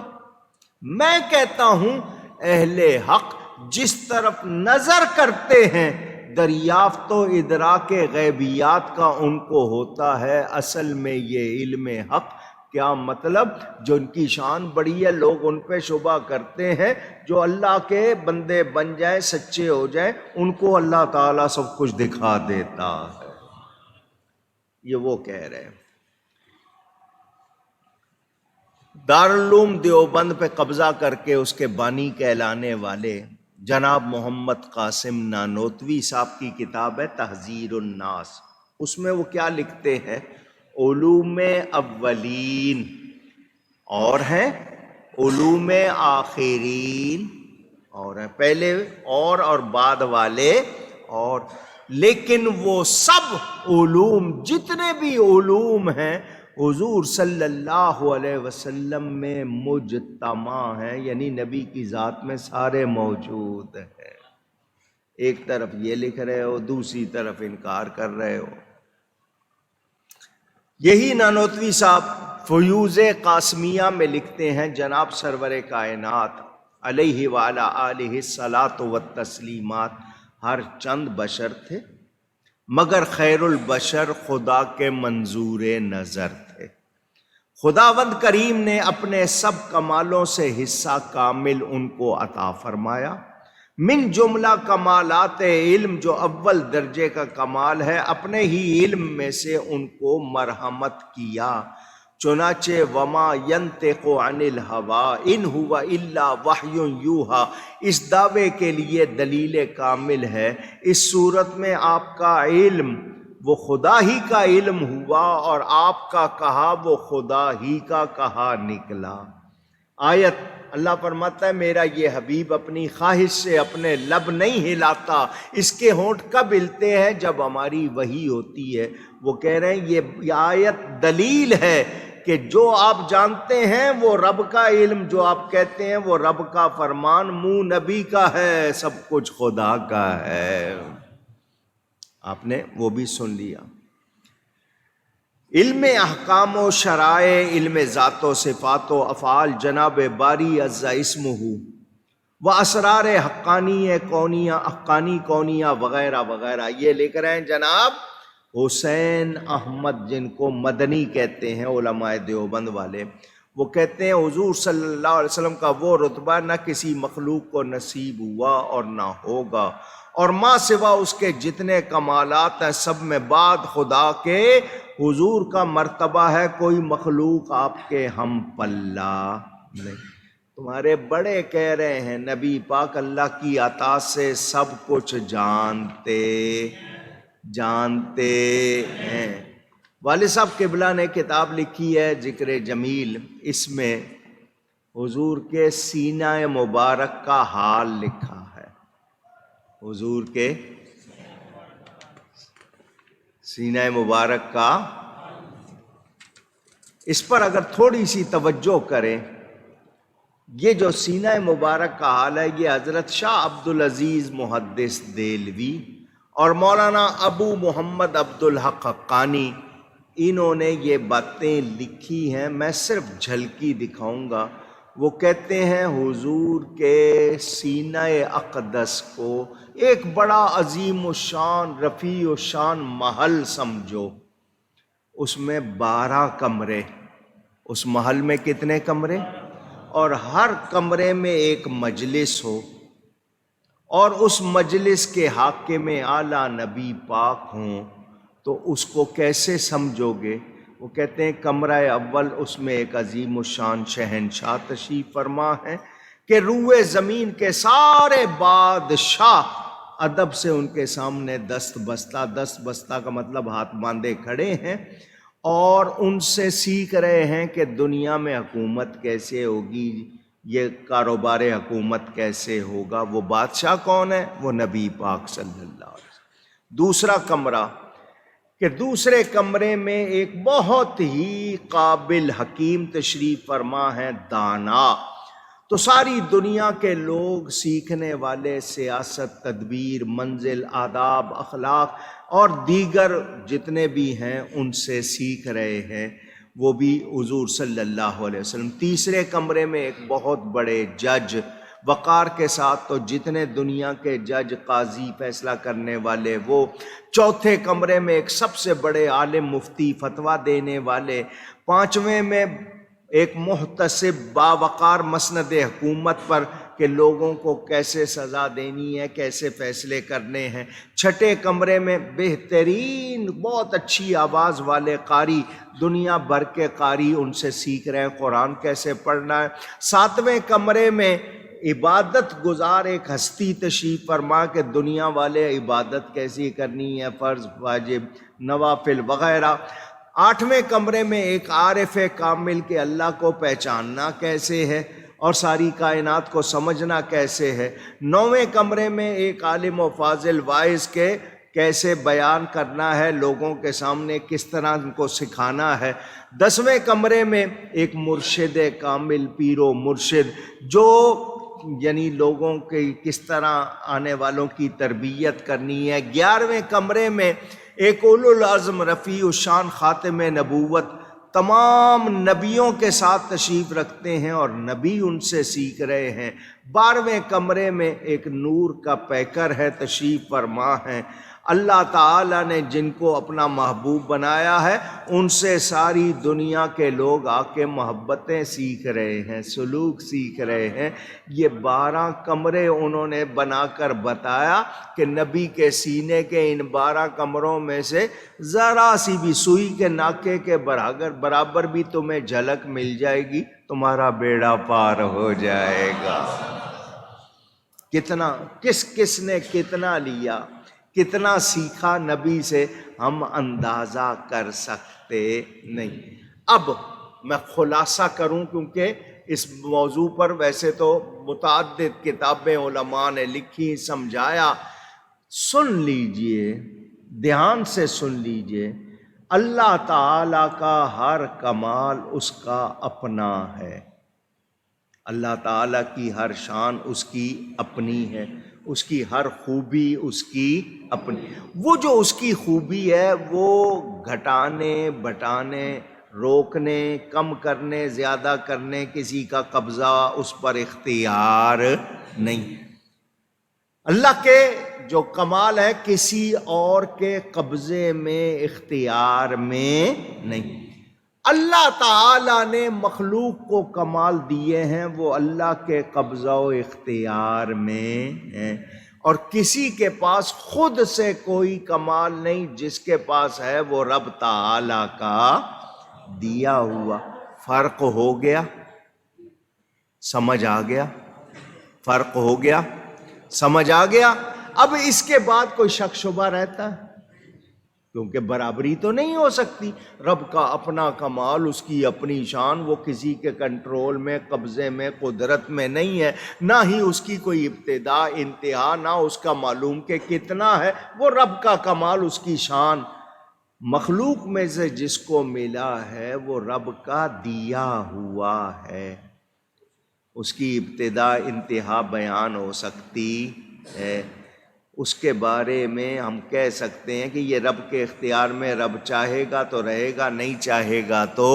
میں کہتا ہوں اہل حق جس طرف نظر کرتے ہیں دریافت و ادراک غیبیات کا ان کو ہوتا ہے۔ اصل میں یہ علم حق کیا مطلب؟ جو ان کی شان بڑی ہے لوگ ان پہ شبہ کرتے ہیں، جو اللہ کے بندے بن جائیں، سچے ہو جائیں، ان کو اللہ تعالیٰ سب کچھ دکھا دیتا ہے۔ یہ وہ کہہ رہے ہیں۔ دارالعلوم دیوبند پہ قبضہ کر کے اس کے بانی کہلانے والے جناب محمد قاسم نانوتوی صاحب کی کتاب ہے تحذیر الناس، اس میں وہ کیا لکھتے ہیں؟ علوم اولین اور ہیں علوم آخرین، اور ہیں پہلے اور بعد والے اور، لیکن وہ سب علوم جتنے بھی علوم ہیں حضور صلی اللہ علیہ وسلم میں مجتمع ہیں، یعنی نبی کی ذات میں سارے موجود ہیں۔ ایک طرف یہ لکھ رہے ہو، دوسری طرف انکار کر رہے ہو۔ یہی نانوتوی صاحب فیوز قاسمیہ میں لکھتے ہیں جناب سرور کائنات علیہ وعلی آلہ الصلاۃ والتسلیمات ہر چند بشر تھے مگر خیر البشر خدا کے منظور نظر تھے۔ خداوند کریم نے اپنے سب کمالوں سے حصہ کامل ان کو عطا فرمایا، من جملہ کمالات علم جو اول درجے کا کمال ہے، اپنے ہی علم میں سے ان کو مرحمت کیا۔ چنانچہ وما ینطق عن الہوی ان ہوا الا وحی یوحی، اس دعوے کے لیے دلیل کامل ہے۔ اس صورت میں آپ کا علم وہ خدا ہی کا علم ہوا اور آپ کا کہا وہ خدا ہی کا کہا نکلا۔ آیت اللہ فرماتا ہے میرا یہ حبیب اپنی خواہش سے اپنے لب نہیں ہلاتا، اس کے ہونٹ کب ہلتے ہیں؟ جب ہماری وحی ہوتی ہے۔ وہ کہہ رہے ہیں یہ آیت دلیل ہے کہ جو آپ جانتے ہیں وہ رب کا علم، جو آپ کہتے ہیں وہ رب کا فرمان، منہ نبی کا ہے، سب کچھ خدا کا ہے۔ آپ نے وہ بھی سن لیا۔ علم احکام و شرائع، علم ذات و صفات و افعال جناب باری عز اسمہ و اسرار حقانی کونیہ وغیرہ وغیرہ، یہ لکھ رہے ہیں جناب حسین احمد، جن کو مدنی کہتے ہیں علماء دیوبند والے۔ وہ کہتے ہیں حضور صلی اللہ علیہ وسلم کا وہ رتبہ نہ کسی مخلوق کو نصیب ہوا اور نہ ہوگا، اور ماں سوا اس کے جتنے کمالات ہیں سب میں بعد خدا کے حضور کا مرتبہ ہے، کوئی مخلوق آپ کے ہم پلہ نہیں۔ تمہارے بڑے کہہ رہے ہیں نبی پاک اللہ کی عطا سے سب کچھ جانتے ہیں۔ والد صاحب قبلہ نے کتاب لکھی ہے ذکر جمیل، اس میں حضور کے سینہ مبارک کا حال لکھا ہے۔ حضور کے سینہ مبارک کا، اس پر اگر تھوڑی سی توجہ کریں، یہ جو سینہ مبارک کا حال ہے یہ حضرت شاہ عبدالعزیز محدث دہلوی اور مولانا ابو محمد عبدالحق حقانی، انہوں نے یہ باتیں لکھی ہیں، میں صرف جھلکی دکھاؤں گا۔ وہ کہتے ہیں حضور کے سینہ اقدس کو ایک بڑا عظیم الشان رفیع الشان محل سمجھو، اس میں 12 کمرے، اس محل میں کتنے کمرے؟ اور ہر کمرے میں ایک مجلس ہو، اور اس مجلس کے حاکم اعلیٰ نبی پاک ہوں، تو اس کو کیسے سمجھو گے؟ وہ کہتے ہیں کمرہ اول، اس میں ایک عظیم الشان شہنشاہ تشریف فرما ہے کہ روئے زمین کے سارے بادشاہ ادب سے ان کے سامنے دست بستہ کا مطلب ہاتھ باندھے کھڑے ہیں، اور ان سے سیکھ رہے ہیں کہ دنیا میں حکومت کیسے ہوگی، یہ کاروبار حکومت کیسے ہوگا۔ وہ بادشاہ کون ہے؟ وہ نبی پاک صلی اللہ علیہ وسلم۔ دوسرا کمرہ، کہ دوسرے کمرے میں ایک بہت ہی قابل حکیم تشریف فرما ہے، دانا۔ تو ساری دنیا کے لوگ سیکھنے والے سیاست، تدبیر، منزل، آداب، اخلاق اور دیگر جتنے بھی ہیں ان سے سیکھ رہے ہیں، وہ بھی حضور صلی اللہ علیہ وسلم۔ تیسرے کمرے میں ایک بہت بڑے جج، وقار کے ساتھ، تو جتنے دنیا کے جج، قاضی، فیصلہ کرنے والے وہ۔ چوتھے کمرے میں ایک سب سے بڑے عالم، مفتی، فتویٰ دینے والے۔ پانچویں میں ایک محتسب باوقار مسند حکومت پر کہ لوگوں کو کیسے سزا دینی ہے، کیسے فیصلے کرنے ہیں۔ چھٹے کمرے میں بہترین، بہت اچھی آواز والے قاری، دنیا بھر کے قاری ان سے سیکھ رہے ہیں قرآن کیسے پڑھنا ہے۔ ساتویں کمرے میں عبادت گزار ایک ہستی تشریف فرما کہ دنیا والے عبادت کیسی کرنی ہے، فرض، واجب، نوافل وغیرہ۔ آٹھویں کمرے میں ایک عارف کامل کہ اللہ کو پہچاننا کیسے ہے اور ساری کائنات کو سمجھنا کیسے ہے۔ نویں کمرے میں ایک عالم و فاضل واعظ کے کیسے بیان کرنا ہے لوگوں کے سامنے، کس طرح ان کو سکھانا ہے۔ 10ویں کمرے میں ایک مرشد کامل، پیر و مرشد، جو یعنی لوگوں کی کس طرح آنے والوں کی تربیت کرنی ہے۔ 11ویں کمرے میں ایک اولو العزم، رفیع الشان، خاتم نبوت، تمام نبیوں کے ساتھ تشریف رکھتے ہیں اور نبی ان سے سیکھ رہے ہیں۔ 12ویں کمرے میں ایک نور کا پیکر ہے، تشریف فرما ہے۔ اللہ تعالیٰ نے جن کو اپنا محبوب بنایا ہے ان سے ساری دنیا کے لوگ آ کے محبتیں سیکھ رہے ہیں، سلوک سیکھ رہے ہیں۔ یہ 12 کمرے انہوں نے بنا کر بتایا کہ نبی کے سینے کے ان 12 کمروں میں سے ذرا سی بھی، سوئی کے ناکے کے برابر بھی تمہیں جھلک مل جائے گی، تمہارا بیڑا پار ہو جائے گا۔ کتنا، کس نے کتنا لیا، کتنا سیکھا نبی سے، ہم اندازہ کر سکتے نہیں۔ اب میں خلاصہ کروں، کیونکہ اس موضوع پر ویسے تو متعدد کتابیں علماء نے لکھی، سمجھایا۔ سن لیجئے، دھیان سے سن لیجئے، اللہ تعالیٰ کا ہر کمال اس کا اپنا ہے، اللہ تعالیٰ کی ہر شان اس کی اپنی ہے، اس کی ہر خوبی اس کی اپنی۔ وہ جو اس کی خوبی ہے وہ گھٹانے، بٹانے، روکنے، کم کرنے، زیادہ کرنے کسی کا قبضہ اس پر اختیار نہیں۔ اللہ کے جو کمال ہے کسی اور کے قبضے میں، اختیار میں نہیں۔ اللہ تعالیٰ نے مخلوق کو کمال دیے ہیں، وہ اللہ کے قبضہ و اختیار میں ہیں، اور کسی کے پاس خود سے کوئی کمال نہیں، جس کے پاس ہے وہ رب تعالیٰ کا دیا ہوا۔ فرق ہو گیا، سمجھ آ گیا، فرق ہو گیا، سمجھ آ گیا۔ اب اس کے بعد کوئی شک شبہ رہتا ہے؟ کیونکہ برابری تو نہیں ہو سکتی۔ رب کا اپنا کمال، اس کی اپنی شان، وہ کسی کے کنٹرول میں، قبضے میں، قدرت میں نہیں ہے، نہ ہی اس کی کوئی ابتدا، انتہا، نہ اس کا معلوم کہ کتنا ہے۔ وہ رب کا کمال، اس کی شان۔ مخلوق میں سے جس کو ملا ہے وہ رب کا دیا ہوا ہے، اس کی ابتدا انتہا بیان ہو سکتی ہے۔ اس کے بارے میں ہم کہہ سکتے ہیں کہ یہ رب کے اختیار میں، رب چاہے گا تو رہے گا، نہیں چاہے گا تو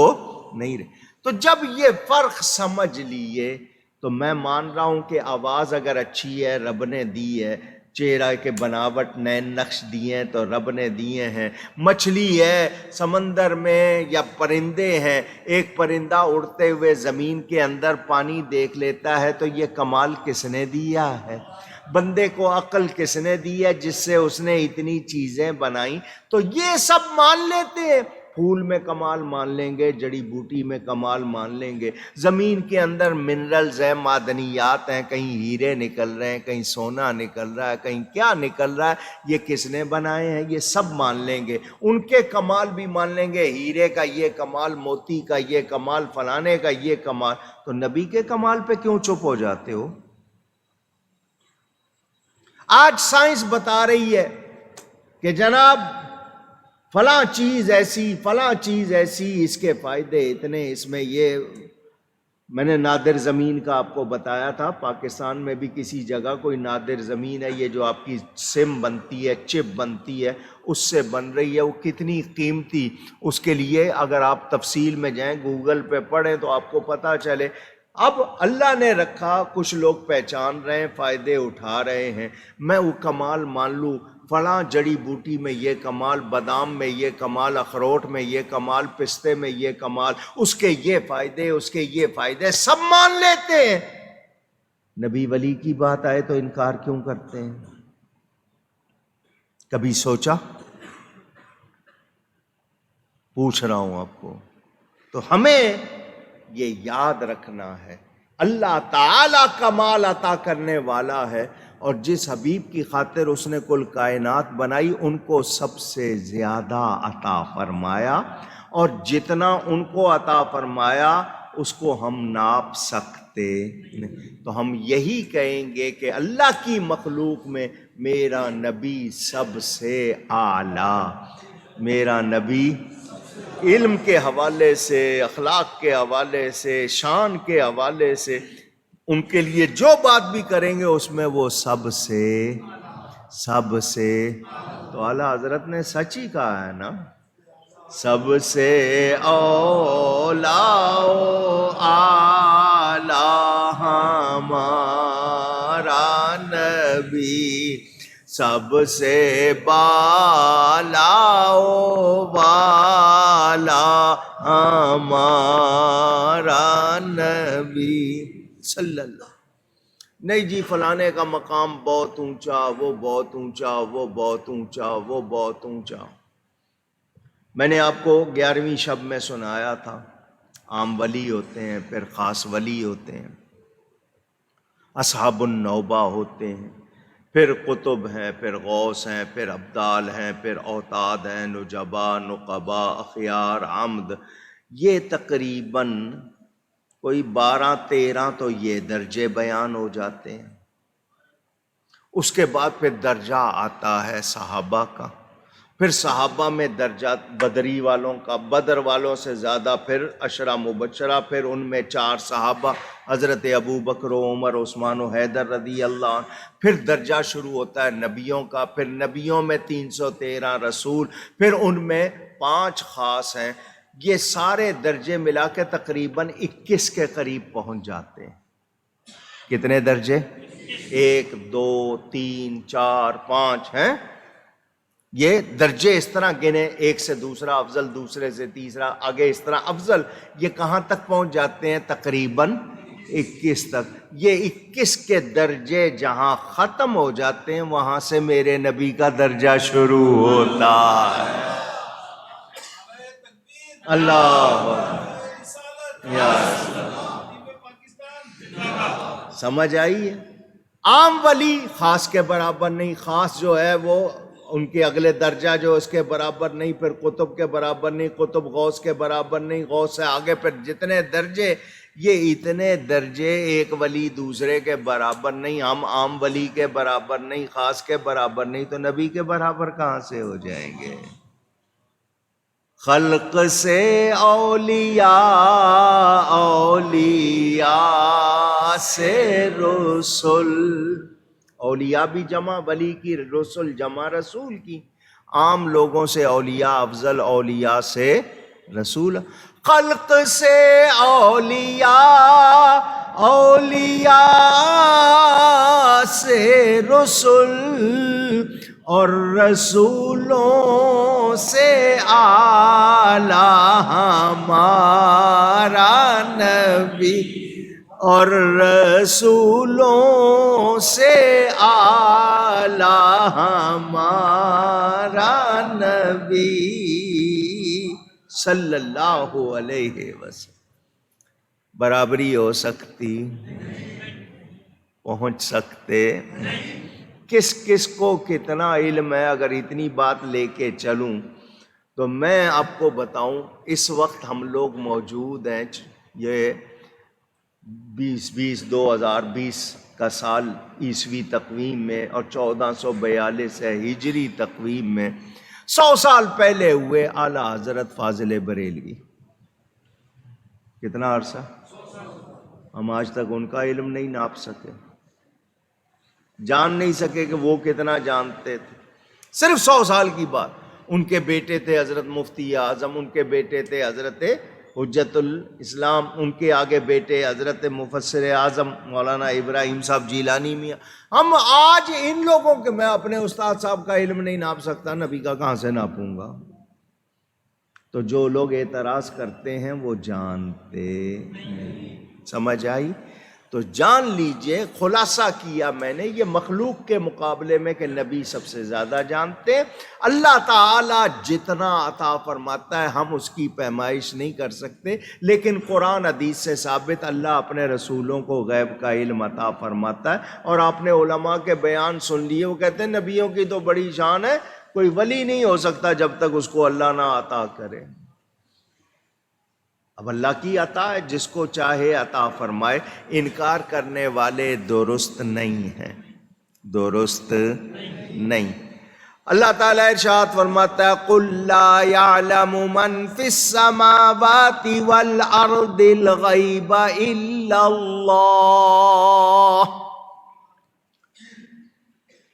نہیں رہے۔ تو جب یہ فرق سمجھ لیے تو میں مان رہا ہوں کہ آواز اگر اچھی ہے رب نے دی ہے، چہرہ کے بناوٹ، نین نقش دیے ہیں تو رب نے دیے ہیں، مچھلی ہے سمندر میں یا پرندے ہیں، ایک پرندہ اڑتے ہوئے زمین کے اندر پانی دیکھ لیتا ہے تو یہ کمال کس نے دیا ہے؟ بندے کو عقل کس نے دی ہے جس سے اس نے اتنی چیزیں بنائیں؟ تو یہ سب مان لیتے ہیں، پھول میں کمال مان لیں گے، جڑی بوٹی میں کمال مان لیں گے، زمین کے اندر منرلز ہیں، معدنیات ہیں، کہیں ہیرے نکل رہے ہیں، کہیں سونا نکل رہا ہے، کہیں کیا نکل رہا ہے، یہ کس نے بنائے ہیں، یہ سب مان لیں گے، ان کے کمال بھی مان لیں گے، ہیرے کا یہ کمال، موتی کا یہ کمال، فلانے کا یہ کمال، تو نبی کے کمال پہ کیوں چپ ہو جاتے ہو؟ آج سائنس بتا رہی ہے کہ جناب فلاں چیز ایسی، فلاں چیز ایسی، اس کے فائدے اتنے، اس میں یہ، میں نے نادر زمین کا آپ کو بتایا تھا، پاکستان میں بھی کسی جگہ کوئی نادر زمین ہے، یہ جو آپ کی سم بنتی ہے، چپ بنتی ہے، اس سے بن رہی ہے، وہ کتنی قیمتی، اس کے لیے اگر آپ تفصیل میں جائیں، گوگل پہ پڑھیں تو آپ کو پتہ چلے۔ اب اللہ نے رکھا، کچھ لوگ پہچان رہے ہیں، فائدے اٹھا رہے ہیں، میں وہ کمال مان لوں، فلاں جڑی بوٹی میں یہ کمال، بادام میں یہ کمال، اخروٹ میں یہ کمال، پستے میں یہ کمال، اس کے یہ فائدے، اس کے یہ فائدے، سب مان لیتے ہیں، نبی ولی کی بات آئے تو انکار کیوں کرتے ہیں؟ کبھی سوچا؟ پوچھ رہا ہوں آپ کو۔ تو ہمیں یہ یاد رکھنا ہے، اللہ تعالی کمال عطا کرنے والا ہے، اور جس حبیب کی خاطر اس نے کل کائنات بنائی، ان کو سب سے زیادہ عطا فرمایا، اور جتنا ان کو عطا فرمایا اس کو ہم ناپ سکتے نہیں۔ تو ہم یہی کہیں گے کہ اللہ کی مخلوق میں میرا نبی سب سے اعلیٰ، میرا نبی علم کے حوالے سے، اخلاق کے حوالے سے، شان کے حوالے سے، ان کے لیے جو بات بھی کریں گے اس میں وہ سب سے تو اعلیٰ حضرت نے سچ ہی کہا ہے نا، سب سے اولا اعلیٰ ہمارا نبی، سب سے بالا والا ہمارا نبی صلی اللہ۔ نہیں جی فلانے کا مقام بہت اونچا، وہ بہت اونچا، وہ بہت اونچا، وہ بہت اونچا۔ میں نے آپ کو 11ویں شب میں سنایا تھا، عام ولی ہوتے ہیں، پھر خاص ولی ہوتے ہیں، اصحاب النوبہ ہوتے ہیں، پھر قطب ہیں، پھر غوث ہیں، پھر ابدال ہیں، پھر اوتاد ہیں، نجبا، نقبا، اخیار، عمد، یہ تقریباً کوئی 12-13 تو یہ درجے بیان ہو جاتے ہیں۔ اس کے بعد پھر درجہ آتا ہے صحابہ کا، پھر صحابہ میں درجات بدری والوں کا، بدر والوں سے زیادہ پھر عشرہ مبشرہ، پھر ان میں 4 صحابہ حضرت ابو بکر و عمر، عثمان و حیدر رضی اللہ عنہ، پھر درجہ شروع ہوتا ہے نبیوں کا، پھر نبیوں میں 313 رسول، پھر ان میں 5 خاص ہیں، یہ سارے درجے ملا کے تقریباً 21 کے قریب پہنچ جاتے ہیں۔ کتنے درجے؟ 1 2 3 4 5 ہیں، یہ درجے اس طرح گنے، ایک سے دوسرا افضل، دوسرے سے تیسرا، آگے اس طرح افضل، یہ کہاں تک پہنچ جاتے ہیں؟ تقریباً 21 تک۔ یہ 21 کے درجے جہاں ختم ہو جاتے ہیں وہاں سے میرے نبی کا درجہ شروع ہوتا ہے۔ اللہ سمجھ آئی ہے؟ عام ولی خاص کے برابر نہیں، خاص جو ہے وہ ان کے اگلے درجہ جو اس کے برابر نہیں، پھر قطب کے برابر نہیں، قطب غوث کے برابر نہیں، غوث سے آگے پھر جتنے درجے، یہ اتنے درجے ایک ولی دوسرے کے برابر نہیں، ہم عام ولی کے برابر نہیں، خاص کے برابر نہیں، تو نبی کے برابر کہاں سے ہو جائیں گے؟ خلق سے اولیاء، اولیاء سے رسول، اولیاء بھی جمع ولی کی، رسول جمع رسول کی، عام لوگوں سے اولیاء افضل، اولیاء سے رسول۔ خلق سے اولیاء، اولیاء سے رسول، اور رسولوں سے اعلیٰ ہمارا نبی، اور رسولوں سے اعلیٰ ہمارا نبی صلی اللہ علیہ وسلم برابری ہو سکتی؟ پہنچ سکتے؟ کس کس کو کتنا علم ہے؟ اگر اتنی بات لے کے چلوں تو میں آپ کو بتاؤں، اس وقت ہم لوگ موجود ہیں، یہ 2020 کا سال عیسوی تقویم میں اور 1442 ہے ہجری تقویم میں، 100 سال پہلے ہوئے اعلیٰ حضرت فاضل بریلوی۔ کتنا عرصہ؟ ہم آج تک ان کا علم نہیں ناپ سکے، جان نہیں سکے کہ وہ کتنا جانتے تھے۔ صرف 100 سال کی بات۔ ان کے بیٹے تھے حضرت مفتی اعظم، ان کے بیٹے تھے حضرت حجت الاسلام، ان کے آگے بیٹے حضرت مفسر اعظم مولانا ابراہیم صاحب جیلانی میاں۔ ہم آج ان لوگوں کے، میں اپنے استاد صاحب کا علم نہیں ناپ سکتا، نبی کا کہاں سے ناپوں گا؟ تو جو لوگ اعتراض کرتے ہیں وہ جانتے نہیں۔ سمجھ آئی؟ تو جان لیجئے، خلاصہ کیا میں نے یہ مخلوق کے مقابلے میں کہ نبی سب سے زیادہ جانتے۔ اللہ تعالیٰ جتنا عطا فرماتا ہے ہم اس کی پیمائش نہیں کر سکتے، لیکن قرآن حدیث سے ثابت اللہ اپنے رسولوں کو غیب کا علم عطا فرماتا ہے۔ اور آپ نے علماء کے بیان سن لیے، وہ کہتے ہیں نبیوں کی تو بڑی شان ہے، کوئی ولی نہیں ہو سکتا جب تک اس کو اللہ نہ عطا کرے۔ اب اللہ کی عطا ہے، جس کو چاہے عطا فرمائے۔ انکار کرنے والے درست نہیں ہیں، درست نہیں۔ اللہ تعالیٰ ارشاد فرماتا ہے قُلْ لَا يَعْلَمُ مَنْ فِي السَّمَاوَاتِ وَالْأَرْضِ الْغَيْبَ إِلَّا اللَّهُ۔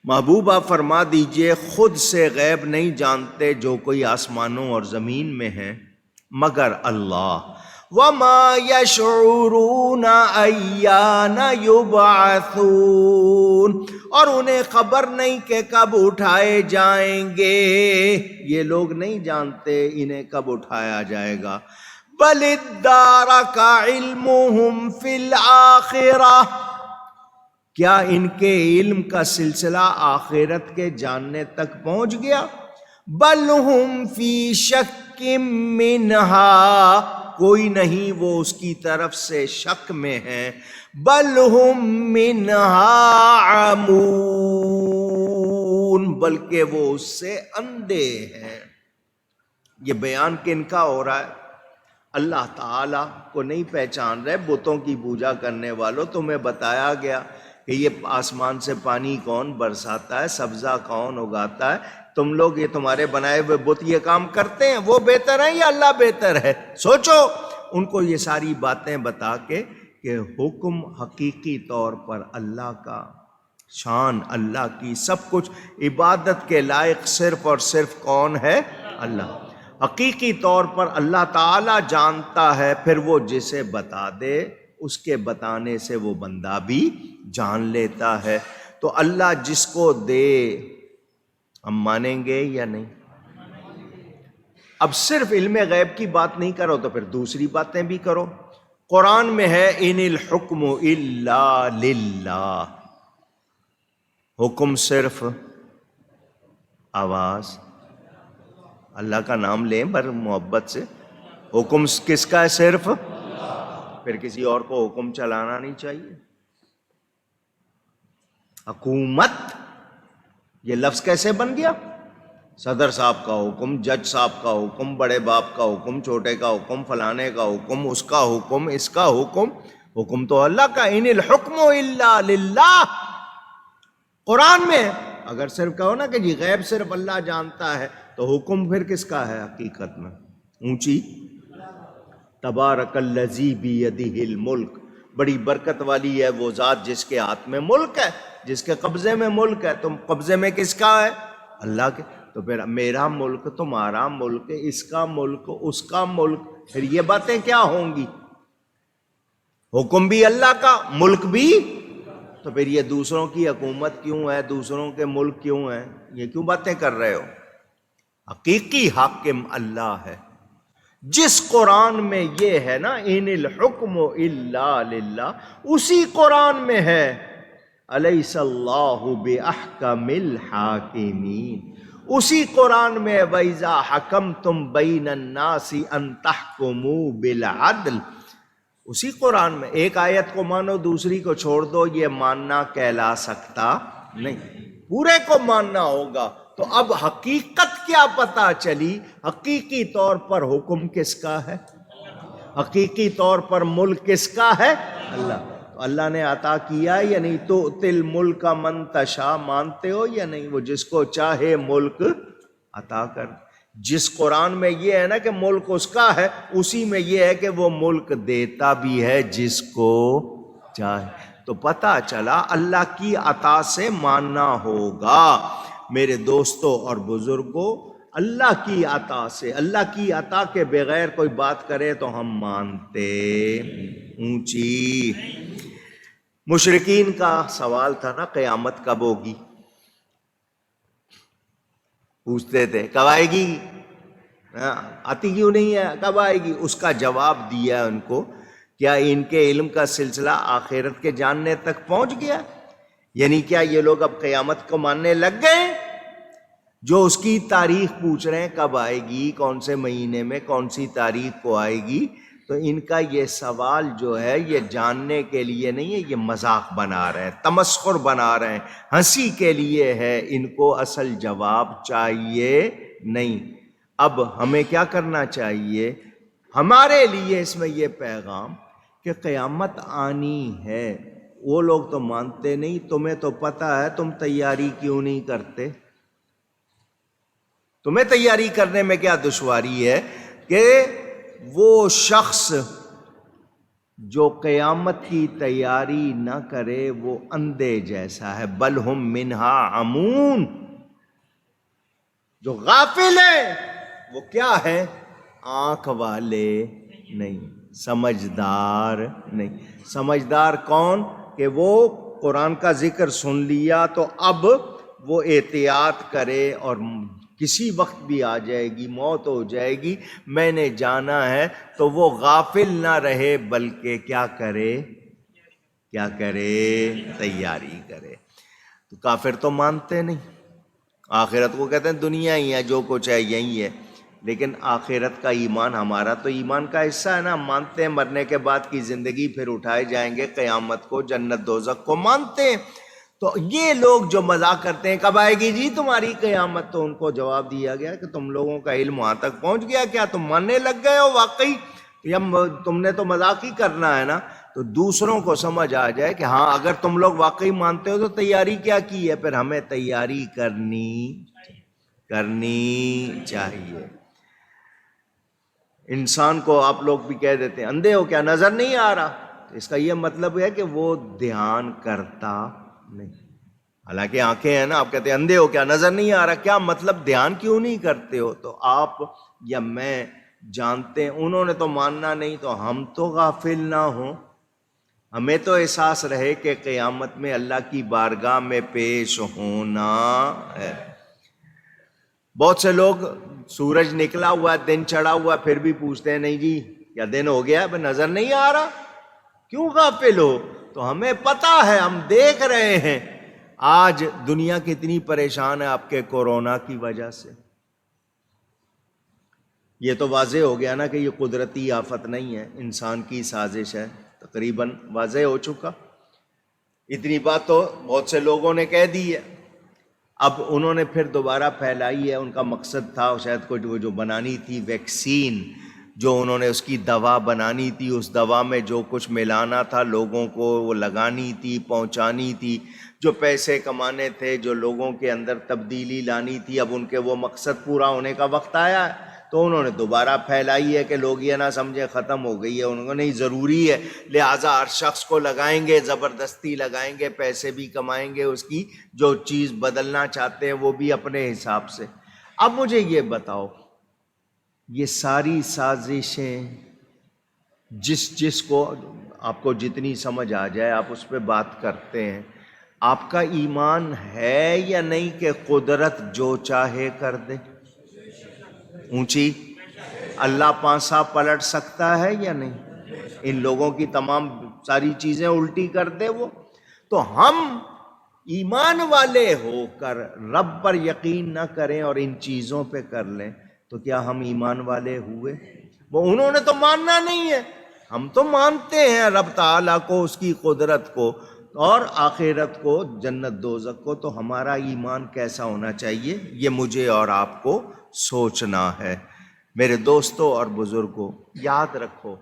محبوبہ فرما دیجئے خود سے غیب نہیں جانتے جو کوئی آسمانوں اور زمین میں ہیں مگر اللہ۔ وَمَا يَشْعُرُونَ أَيَّانَ يُبْعَثُونَ، اور انہیں خبر نہیں کہ کب اٹھائے جائیں گے۔ یہ لوگ نہیں جانتے انہیں کب اٹھایا جائے گا۔ بَلِ ادَّارَكَ عِلْمُهُمْ فِي الْآخِرَةِ، کیا ان کے علم کا سلسلہ آخرت کے جاننے تک پہنچ گیا؟ بل ہم فی شک منہا، کوئی نہیں وہ اس کی طرف سے شک میں ہیں۔ بل ہم منہا عمون، بلکہ وہ اس سے اندھے ہیں۔ یہ بیان کن کا ہو رہا ہے؟ اللہ تعالیٰ کو نہیں پہچان رہے بتوں کی پوجا کرنے والوں۔ تمہیں بتایا گیا کہ یہ آسمان سے پانی کون برساتا ہے، سبزہ کون اگاتا ہے، تم لوگ یہ تمہارے بنائے ہوئے بت یہ کام کرتے ہیں، وہ بہتر ہیں یا اللہ بہتر ہے؟ سوچو۔ ان کو یہ ساری باتیں بتا کے کہ حکم حقیقی طور پر اللہ کا، شان اللہ کی، سب کچھ عبادت کے لائق صرف اور صرف کون ہے؟ اللہ۔ حقیقی طور پر اللہ تعالیٰ جانتا ہے، پھر وہ جسے بتا دے اس کے بتانے سے وہ بندہ بھی جان لیتا ہے۔ تو اللہ جس کو دے ہم مانیں گے یا نہیں؟ اب صرف علم غیب کی بات نہیں کرو تو پھر دوسری باتیں بھی کرو۔ قرآن میں ہے ان الحکم الا للہ، حکم صرف آواز، اللہ کا نام لیں پر محبت سے، حکم کس کا ہے؟ صرف، پھر کسی اور کو حکم چلانا نہیں چاہیے۔ حکومت یہ لفظ کیسے بن گیا؟ صدر صاحب کا حکم، جج صاحب کا حکم، بڑے باپ کا حکم، چھوٹے کا حکم، فلانے کا حکم، اس کا حکم، اس کا حکم۔ حکم تو اللہ کا، ان الحکم الا للہ۔ قرآن میں اگر صرف کہو نا کہ جی غیب صرف اللہ جانتا ہے، تو حکم پھر کس کا ہے حقیقت میں؟ اونچی، تبارک الذی بیدہ الملک، بڑی برکت والی ہے وہ ذات جس کے ہاتھ میں ملک ہے، جس کے قبضے میں ملک ہے۔ تم قبضے میں کس کا ہے؟ اللہ کے۔ تو پھر میرا ملک، تمہارا ملک، اس کا ملک، اس کا ملک، پھر یہ باتیں کیا ہوں گی؟ حکم بھی اللہ کا، ملک بھی، تو پھر یہ دوسروں کی حکومت کیوں ہے، دوسروں کے ملک کیوں ہیں؟ یہ کیوں باتیں کر رہے ہو؟ حقیقی حاکم اللہ ہے۔ جس قرآن میں یہ ہے نا ان الحکم الا للہ، اسی قرآن میں ہے الیس اللہ باحکم الحاکمین، اسی قرآن میں وَإِذَا حَكَمْتُمْ بَيْنَ النَّاسِ أَن تَحْكُمُوا بِالْعَدْلِ، اسی قرآن میں ایک آیت کو مانو دوسری کو چھوڑ دو، یہ ماننا کہلا سکتا نہیں، پورے کو ماننا ہوگا۔ تو اب حقیقت کیا پتہ چلی؟ حقیقی طور پر حکم کس کا ہے؟ حقیقی طور پر ملک کس کا ہے؟ اللہ۔ تو اللہ نے عطا کیا یا نہیں؟ تُؤْتِي الْمُلْكَ مَن تَشَاءُ، مانتے ہو یا نہیں؟ وہ جس کو چاہے ملک عطا کر۔ جس قرآن میں یہ ہے نا کہ ملک اس کا ہے، اسی میں یہ ہے کہ وہ ملک دیتا بھی ہے جس کو چاہے۔ تو پتہ چلا اللہ کی عطا سے ماننا ہوگا۔ میرے دوستوں اور بزرگوں، اللہ کی عطا سے، اللہ کی عطا کے بغیر کوئی بات کرے تو ہم مانتے اونچی۔ مشرکین کا سوال تھا نا قیامت کب ہوگی، پوچھتے تھے کب آئے گی، آتی کیوں نہیں ہے، کب آئے گی؟ اس کا جواب دیا ان کو، کیا ان کے علم کا سلسلہ آخرت کے جاننے تک پہنچ گیا؟ یعنی کیا یہ لوگ اب قیامت کو ماننے لگ گئے؟ جو اس کی تاریخ پوچھ رہے ہیں کب آئے گی، کون سے مہینے میں، کون سی تاریخ کو آئے گی، تو ان کا یہ سوال جو ہے یہ جاننے کے لیے نہیں ہے، یہ مذاق بنا رہے ہیں، تمسخر بنا رہے ہیں، ہنسی کے لیے ہے، ان کو اصل جواب چاہیے نہیں۔ اب ہمیں کیا کرنا چاہیے؟ ہمارے لیے اس میں یہ پیغام کہ قیامت آنی ہے، وہ لوگ تو مانتے نہیں، تمہیں تو پتہ ہے، تم تیاری کیوں نہیں کرتے؟ تمہیں تیاری کرنے میں کیا دشواری ہے کہ وہ شخص جو قیامت کی تیاری نہ کرے وہ اندھے جیسا ہے، بل ہم منہا عمون۔ جو غافل ہے وہ کیا ہے؟ آنکھ والے نہیں، سمجھدار نہیں۔ سمجھدار کون؟ کہ وہ قرآن کا ذکر سن لیا تو اب وہ احتیاط کرے، اور کسی وقت بھی آ جائے گی، موت ہو جائے گی، میں نے جانا ہے، تو وہ غافل نہ رہے بلکہ کیا کرے؟ کیا کرے؟ تیاری کرے۔ تو کافر تو مانتے نہیں، آخرت کو کہتے ہیں دنیا ہی ہے، جو کچھ ہے یہی ہے، لیکن آخرت کا ایمان ہمارا تو ایمان کا حصہ ہے نا، ہم مانتے ہیں مرنے کے بعد کی زندگی، پھر اٹھائے جائیں گے، قیامت کو، جنت دوزخ کو مانتے ہیں۔ تو یہ لوگ جو مذاق کرتے ہیں کب آئے گی جی تمہاری قیامت، تو ان کو جواب دیا گیا کہ تم لوگوں کا علم وہاں تک پہنچ گیا کیا؟ تم ماننے لگ گئے ہو واقعی؟ یا تم نے تو مذاق ہی کرنا ہے نا؟ تو دوسروں کو سمجھ آ جائے کہ ہاں اگر تم لوگ واقعی مانتے ہو تو تیاری کیا کی ہے، پھر ہمیں تیاری کرنی چاہیے۔ انسان کو آپ لوگ بھی کہہ دیتے ہیں اندھے ہو کیا نظر نہیں آ رہا، اس کا یہ مطلب ہے کہ وہ دھیان کرتا نہیں۔ حالانکہ آنکھیں ہیں نا، آپ کہتے ہیں اندھے ہو کیا نظر نہیں آ رہا، کیا مطلب دھیان کیوں نہیں کرتے ہو؟ تو آپ یا میں جانتے ہیں انہوں نے تو ماننا نہیں، تو ہم تو غافل نہ ہوں، ہمیں تو احساس رہے کہ قیامت میں اللہ کی بارگاہ میں پیش ہونا ہے۔ بہت سے لوگ سورج نکلا ہوا ہے، دن چڑھا ہوا ہے، پھر بھی پوچھتے ہیں نہیں جی کیا دن ہو گیا ہے، نظر نہیں آ رہا؟ کیوں غافل ہو؟ تو ہمیں پتہ ہے، ہم دیکھ رہے ہیں آج دنیا کتنی پریشان ہے آپ کے کورونا کی وجہ سے۔ یہ تو واضح ہو گیا نا کہ یہ قدرتی آفت نہیں ہے، انسان کی سازش ہے، تقریباً واضح ہو چکا۔ اتنی بات تو بہت سے لوگوں نے کہہ دی ہے، اب انہوں نے پھر دوبارہ پھیلائی ہے، ان کا مقصد تھا شاید کوئی وہ جو بنانی تھی ویکسین، جو انہوں نے اس کی دوا بنانی تھی، اس دوا میں جو کچھ ملانا تھا لوگوں کو وہ لگانی تھی، پہنچانی تھی، جو پیسے کمانے تھے، جو لوگوں کے اندر تبدیلی لانی تھی، اب ان کے وہ مقصد پورا ہونے کا وقت آیا ہے، تو انہوں نے دوبارہ پھیلائی ہے کہ لوگ یہ نہ سمجھے ختم ہو گئی ہے، انہوں نے نہیں ضروری ہے، لہٰذا ہر شخص کو لگائیں گے، زبردستی لگائیں گے، پیسے بھی کمائیں گے، اس کی جو چیز بدلنا چاہتے ہیں وہ بھی اپنے حساب سے۔ اب مجھے یہ بتاؤ، یہ ساری سازشیں جس کو آپ کو جتنی سمجھ آ جائے آپ اس پہ بات کرتے ہیں، آپ کا ایمان ہے یا نہیں کہ قدرت جو چاہے کر دے؟ اونچی، اللہ پانسا پلٹ سکتا ہے یا نہیں؟ ان لوگوں کی تمام ساری چیزیں الٹی کر دے وہ؟ تو ہم ایمان والے ہو کر رب پر یقین نہ کریں اور ان چیزوں پہ کر لیں تو کیا ہم ایمان والے ہوئے؟ وہ انہوں نے تو ماننا نہیں ہے، ہم تو مانتے ہیں رب تعالیٰ کو، اس کی قدرت کو اور آخرت کو، جنت دوزخ کو، تو ہمارا ایمان کیسا ہونا چاہیے یہ مجھے اور آپ کو سوچنا ہے۔ میرے دوستوں اور بزرگوں، یاد رکھو،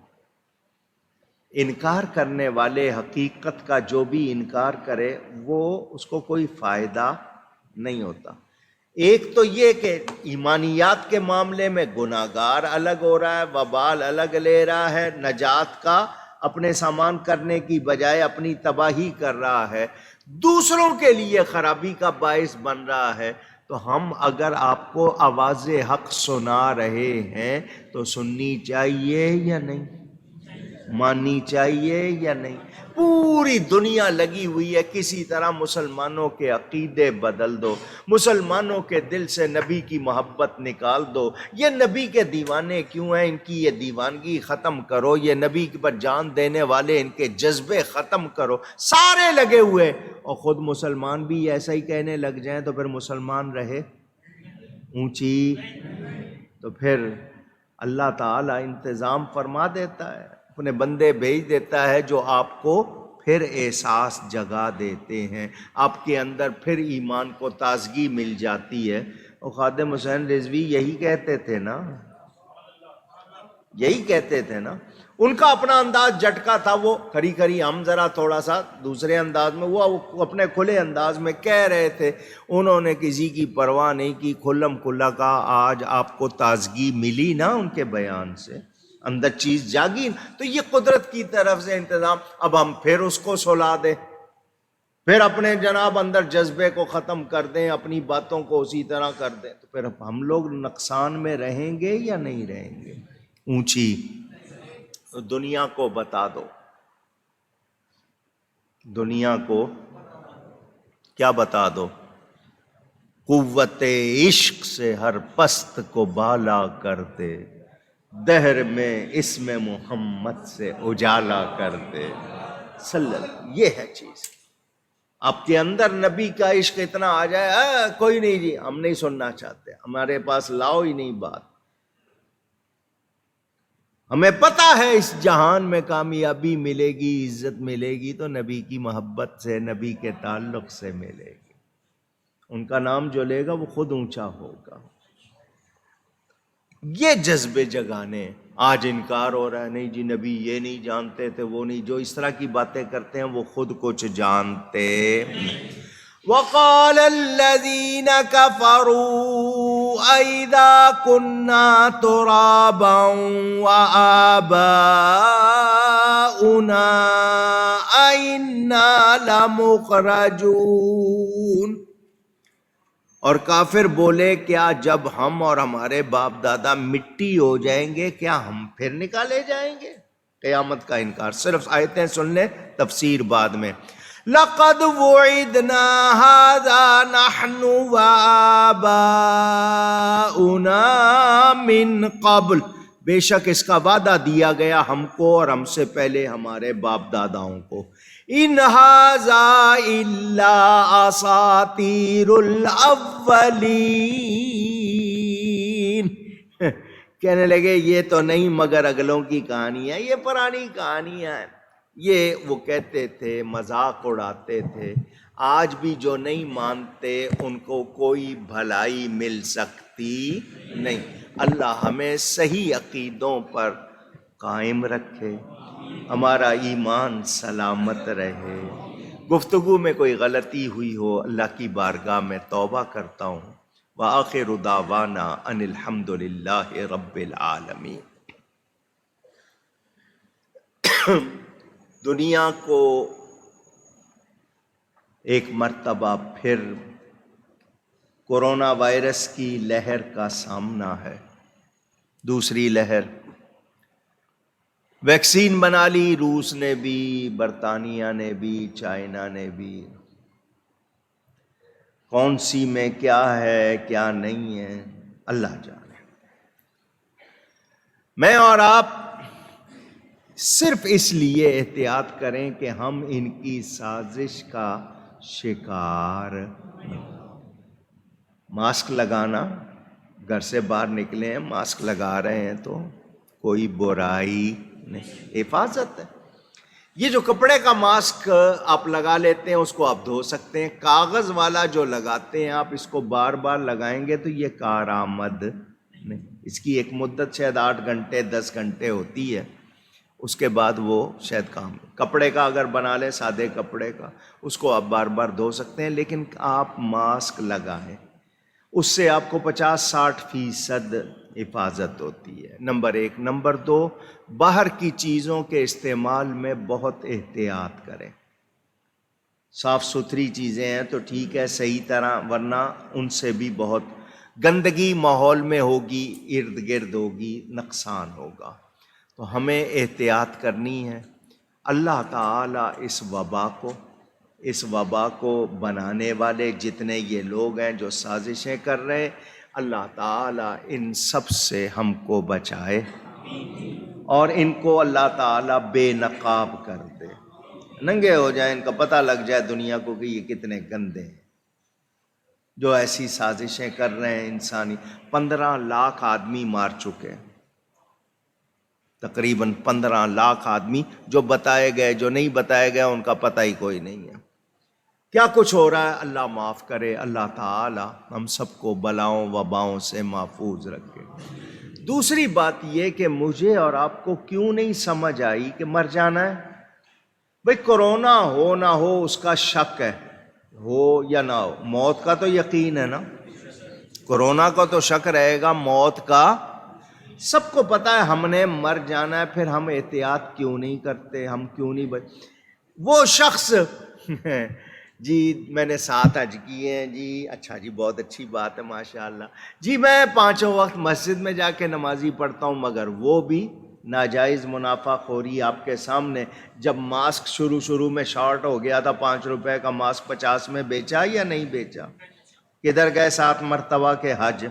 انکار کرنے والے حقیقت کا جو بھی انکار کرے وہ اس کو کوئی فائدہ نہیں ہوتا۔ ایک تو یہ کہ ایمانیات کے معاملے میں گناہگار الگ ہو رہا ہے، وبال الگ لے رہا ہے، نجات کا اپنے سامان کرنے کی بجائے اپنی تباہی کر رہا ہے، دوسروں کے لیے خرابی کا باعث بن رہا ہے۔ تو ہم اگر آپ کو آواز حق سنا رہے ہیں تو سننی چاہیے یا نہیں؟ ماننی چاہیے یا نہیں؟ پوری دنیا لگی ہوئی ہے کسی طرح مسلمانوں کے عقیدے بدل دو، مسلمانوں کے دل سے نبی کی محبت نکال دو، یہ نبی کے دیوانے کیوں ہیں، ان کی یہ دیوانگی ختم کرو، یہ نبی پر جان دینے والے ان کے جذبے ختم کرو، سارے لگے ہوئے، اور خود مسلمان بھی ایسا ہی کہنے لگ جائیں تو پھر مسلمان رہے اونچی؟ تو پھر اللہ تعالیٰ انتظام فرما دیتا ہے، اپنے بندے بھیج دیتا ہے جو آپ کو پھر احساس جگا دیتے ہیں، آپ کے اندر پھر ایمان کو تازگی مل جاتی ہے۔ اور خادم حسین رضوی یہی کہتے تھے نا، یہی کہتے تھے نا، ان کا اپنا انداز جھٹکا تھا، وہ کھری کھری، ہم ذرا تھوڑا سا دوسرے انداز میں، وہ اپنے کھلے انداز میں کہہ رہے تھے، انہوں نے کسی کی پرواہ نہیں کی، کھلم کھلا کا۔ آج آپ کو تازگی ملی نا ان کے بیان سے، اندر چیز جاگی، تو یہ قدرت کی طرف سے انتظام۔ اب ہم پھر اس کو سلا دیں، پھر اپنے جناب اندر جذبے کو ختم کر دیں، اپنی باتوں کو اسی طرح کر دیں، تو پھر ہم لوگ نقصان میں رہیں گے یا نہیں رہیں گے؟ اونچی دنیا کو بتا دو، دنیا کو کیا بتا دو؟ قوت عشق سے ہر پست کو بالا کرتے، دہر میں اسم محمد سے اجالا کرتے، صلی اللہ۔ یہ ہے چیز، آپ کے اندر نبی کا عشق اتنا آ جائے، کوئی نہیں جی ہم نہیں سننا چاہتے، ہمارے پاس لاؤ ہی نہیں بات، ہمیں پتہ ہے اس جہان میں کامیابی ملے گی، عزت ملے گی تو نبی کی محبت سے، نبی کے تعلق سے ملے گی، ان کا نام جو لے گا وہ خود اونچا ہوگا۔ یہ جذبے جگانے، آج انکار ہو رہا ہے، نہیں جی نبی یہ نہیں جانتے تھے، وہ نہیں، جو اس طرح کی باتیں کرتے ہیں وہ خود کچھ جانتے نہیں۔ وَقَالَ الَّذِينَ كَفَرُوا أَإِذَا كُنَّا تُرَابًا وَآبَاؤُنَا أَإِنَّا لَمُخْرَجُونَ۔ اور کافر بولے کیا جب ہم اور ہمارے باپ دادا مٹی ہو جائیں گے کیا ہم پھر نکالے جائیں گے؟ قیامت کا انکار۔ صرف آیتیں سن لیں، تفسیر بعد میں۔ لَقَدْ وُعِدْنَا هَذَا نَحْنُ وَآبَاؤُنَا مِنْ قَبْلُ، بے شک اس کا وعدہ دیا گیا ہم کو اور ہم سے پہلے ہمارے باپ داداؤں کو۔ ان ھذا الا اساطیر الاولین، کہنے لگے یہ تو نہیں مگر اگلوں کی کہانی ہے، یہ پرانی کہانیاں ہیں۔ یہ وہ کہتے تھے، مذاق اڑاتے تھے۔ آج بھی جو نہیں مانتے ان کو کوئی بھلائی مل سکتی نہیں۔ اللہ ہمیں صحیح عقیدوں پر قائم رکھے، ہمارا ایمان سلامت رہے۔ گفتگو میں کوئی غلطی ہوئی ہو اللہ کی بارگاہ میں توبہ کرتا ہوں۔ وآخر دعوانا ان الحمد للہ رب العالمین۔ دنیا کو ایک مرتبہ پھر کورونا وائرس کی لہر کا سامنا ہے، دوسری لہر۔ ویکسین بنا لی روس نے بھی، برطانیہ نے بھی، چائنا نے بھی، کون سی میں کیا ہے کیا نہیں ہے اللہ جانے۔ میں اور آپ صرف اس لیے احتیاط کریں کہ ہم ان کی سازش کا شکار ماسک لگانا، گھر سے باہر نکلے ہیں ماسک لگا رہے ہیں تو کوئی برائی نہیں، حفاظت ہے۔ یہ جو کپڑے کا ماسک آپ لگا لیتے ہیں اس کو آپ دھو سکتے ہیں، کاغذ والا جو لگاتے ہیں آپ اس کو بار بار لگائیں گے تو یہ کارآمد نہیں، اس کی ایک مدت شاید 8 گھنٹے 10 گھنٹے ہوتی ہے، اس کے بعد وہ شاید کام۔ کپڑے کا اگر بنا لیں سادے کپڑے کا اس کو آپ بار بار دھو سکتے ہیں، لیکن آپ ماسک لگائیں، اس سے آپ کو 50-60% حفاظت ہوتی ہے، نمبر 1۔ نمبر 2، باہر کی چیزوں کے استعمال میں بہت احتیاط کریں۔ صاف ستھری چیزیں ہیں تو ٹھیک ہے صحیح طرح، ورنہ ان سے بھی بہت گندگی ماحول میں ہوگی، ارد گرد ہوگی، نقصان ہوگا، تو ہمیں احتیاط کرنی ہے۔ اللہ تعالیٰ اس وبا کو بنانے والے جتنے یہ لوگ ہیں جو سازشیں کر رہے ہیں، اللہ تعالیٰ ان سب سے ہم کو بچائے اور ان کو اللہ تعالیٰ بے نقاب کر دے، ننگے ہو جائیں، ان کا پتہ لگ جائے دنیا کو کہ یہ کتنے گندے ہیں جو ایسی سازشیں کر رہے ہیں۔ انسانی 15 لاکھ آدمی مار چکے، تقریباً 15 لاکھ آدمی، جو بتائے گئے جو نہیں بتائے گئے ان کا پتہ ہی کوئی نہیں ہے۔ کیا کچھ ہو رہا ہے اللہ معاف کرے، اللہ تعالی ہم سب کو بلاؤں وباؤں سے محفوظ رکھے۔ دوسری بات یہ کہ مجھے اور آپ کو کیوں نہیں سمجھ آئی کہ مر جانا ہے؟ بھئی کرونا ہو نہ ہو اس کا شک ہے، ہو یا نہ ہو، موت کا تو یقین ہے نا، کرونا کا تو شک رہے گا، موت کا سب کو پتہ ہے ہم نے مر جانا ہے، پھر ہم احتیاط کیوں نہیں کرتے، ہم کیوں نہیں وہ شخص جی میں نے 7 حج کیے ہیں جی، اچھا جی بہت اچھی بات ہے ماشاءاللہ جی، میں 5 وقت مسجد میں جا کے نمازی پڑھتا ہوں، مگر وہ بھی ناجائز منافع خوری آپ کے سامنے۔ جب ماسک شروع میں شارٹ ہو گیا تھا، 5 روپے کا ماسک 50 میں بیچا یا نہیں بیچا؟ کدھر گئے 7 مرتبہ کے حج؟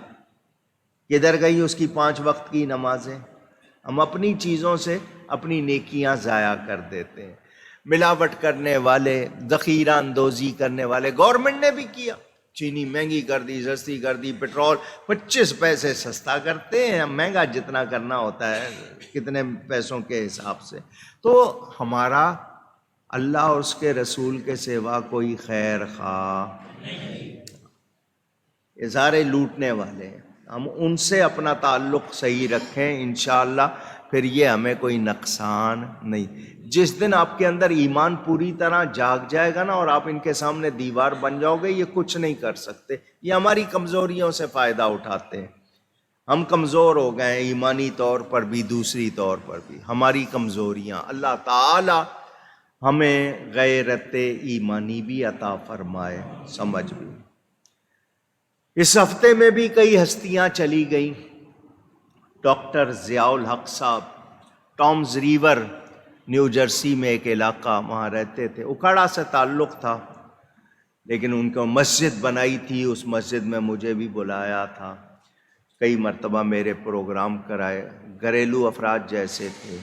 کدھر گئی اس کی 5 وقت کی نمازیں؟ ہم اپنی چیزوں سے اپنی نیکیاں ضائع کر دیتے ہیں۔ ملاوٹ کرنے والے، ذخیرہ اندوزی کرنے والے، گورنمنٹ نے بھی کیا، چینی مہنگی کر دی، سستی کر دی، پیٹرول 25 پیسے سستا کرتے ہیں، مہنگا جتنا کرنا ہوتا ہے کتنے پیسوں کے حساب سے۔ تو ہمارا اللہ اور اس کے رسول کے سوا کوئی خیر خواہ، یہ سارے لوٹنے والے ہیں، ہم ان سے اپنا تعلق صحیح رکھیں انشاءاللہ، پھر یہ ہمیں کوئی نقصان نہیں۔ جس دن آپ کے اندر ایمان پوری طرح جاگ جائے گا نا اور آپ ان کے سامنے دیوار بن جاؤ گے، یہ کچھ نہیں کر سکتے، یہ ہماری کمزوریوں سے فائدہ اٹھاتے ہیں۔ ہم کمزور ہو گئے ہیں ایمانی طور پر بھی، دوسری طور پر بھی، ہماری کمزوریاں۔ اللہ تعالی ہمیں غیرت ایمانی بھی عطا فرمائے، سمجھ بھی۔ اس ہفتے میں بھی کئی ہستیاں چلی گئیں۔ ڈاکٹر ضیاء الحق صاحب، ٹامز ریور نیو جرسی میں ایک علاقہ، وہاں رہتے تھے، اکھاڑا سے تعلق تھا، لیکن ان کو مسجد بنائی تھی، اس مسجد میں مجھے بھی بلایا تھا، کئی مرتبہ میرے پروگرام کرائے، گھریلو افراد جیسے تھے،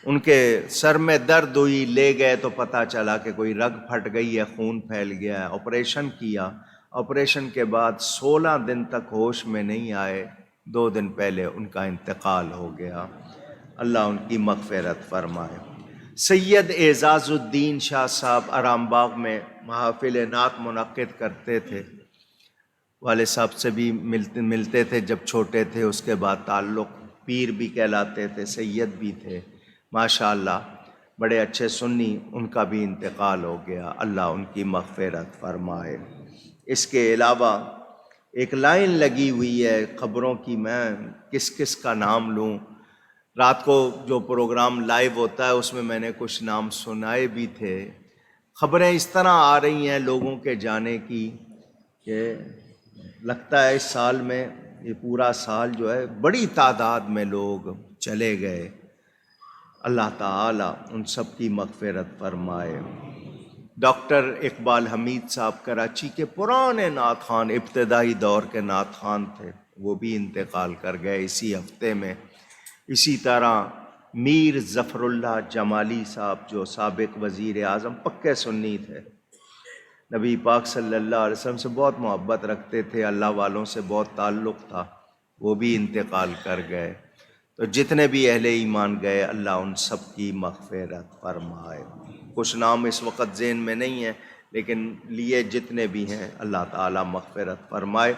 ان کے سر میں درد ہوئی، لے گئے تو پتہ چلا کہ کوئی رگ پھٹ گئی ہے، خون پھیل گیا ہے، آپریشن کیا، آپریشن کے بعد 16 دن تک ہوش میں نہیں آئے، 2 دن پہلے ان کا انتقال ہو گیا، اللہ ان کی مغفرت فرمائے۔ سید اعزاز الدین شاہ صاحب آرام باغ میں محافل نعت منعقد کرتے تھے، والد صاحب سے بھی ملتے تھے جب چھوٹے تھے، اس کے بعد تعلق، پیر بھی کہلاتے تھے، سید بھی تھے ماشاءاللہ، بڑے اچھے سنی، ان کا بھی انتقال ہو گیا، اللہ ان کی مغفرت فرمائے۔ اس کے علاوہ ایک لائن لگی ہوئی ہے خبروں کی، میں کس کس کا نام لوں، رات کو جو پروگرام لائیو ہوتا ہے اس میں نے کچھ نام سنائے بھی تھے۔ خبریں اس طرح آ رہی ہیں لوگوں کے جانے کی کہ لگتا ہے اس سال میں، یہ پورا سال جو ہے بڑی تعداد میں لوگ چلے گئے، اللہ تعالی ان سب کی مغفرت فرمائے۔ ڈاکٹر اقبال حمید صاحب کراچی کے پرانے نعت خوان، ابتدائی دور کے نعت خوان تھے، وہ بھی انتقال کر گئے اسی ہفتے میں۔ اسی طرح میر ظفر اللہ جمالی صاحب جو سابق وزیر اعظم، پکے سنی تھے، نبی پاک صلی اللہ علیہ وسلم سے بہت محبت رکھتے تھے، اللہ والوں سے بہت تعلق تھا، وہ بھی انتقال کر گئے۔ تو جتنے بھی اہل ایمان گئے اللہ ان سب کی مغفرت فرمائے۔ کچھ نام اس وقت ذہن میں نہیں ہے، لیکن لیے جتنے بھی ہیں اللہ تعالیٰ مغفرت فرمائے۔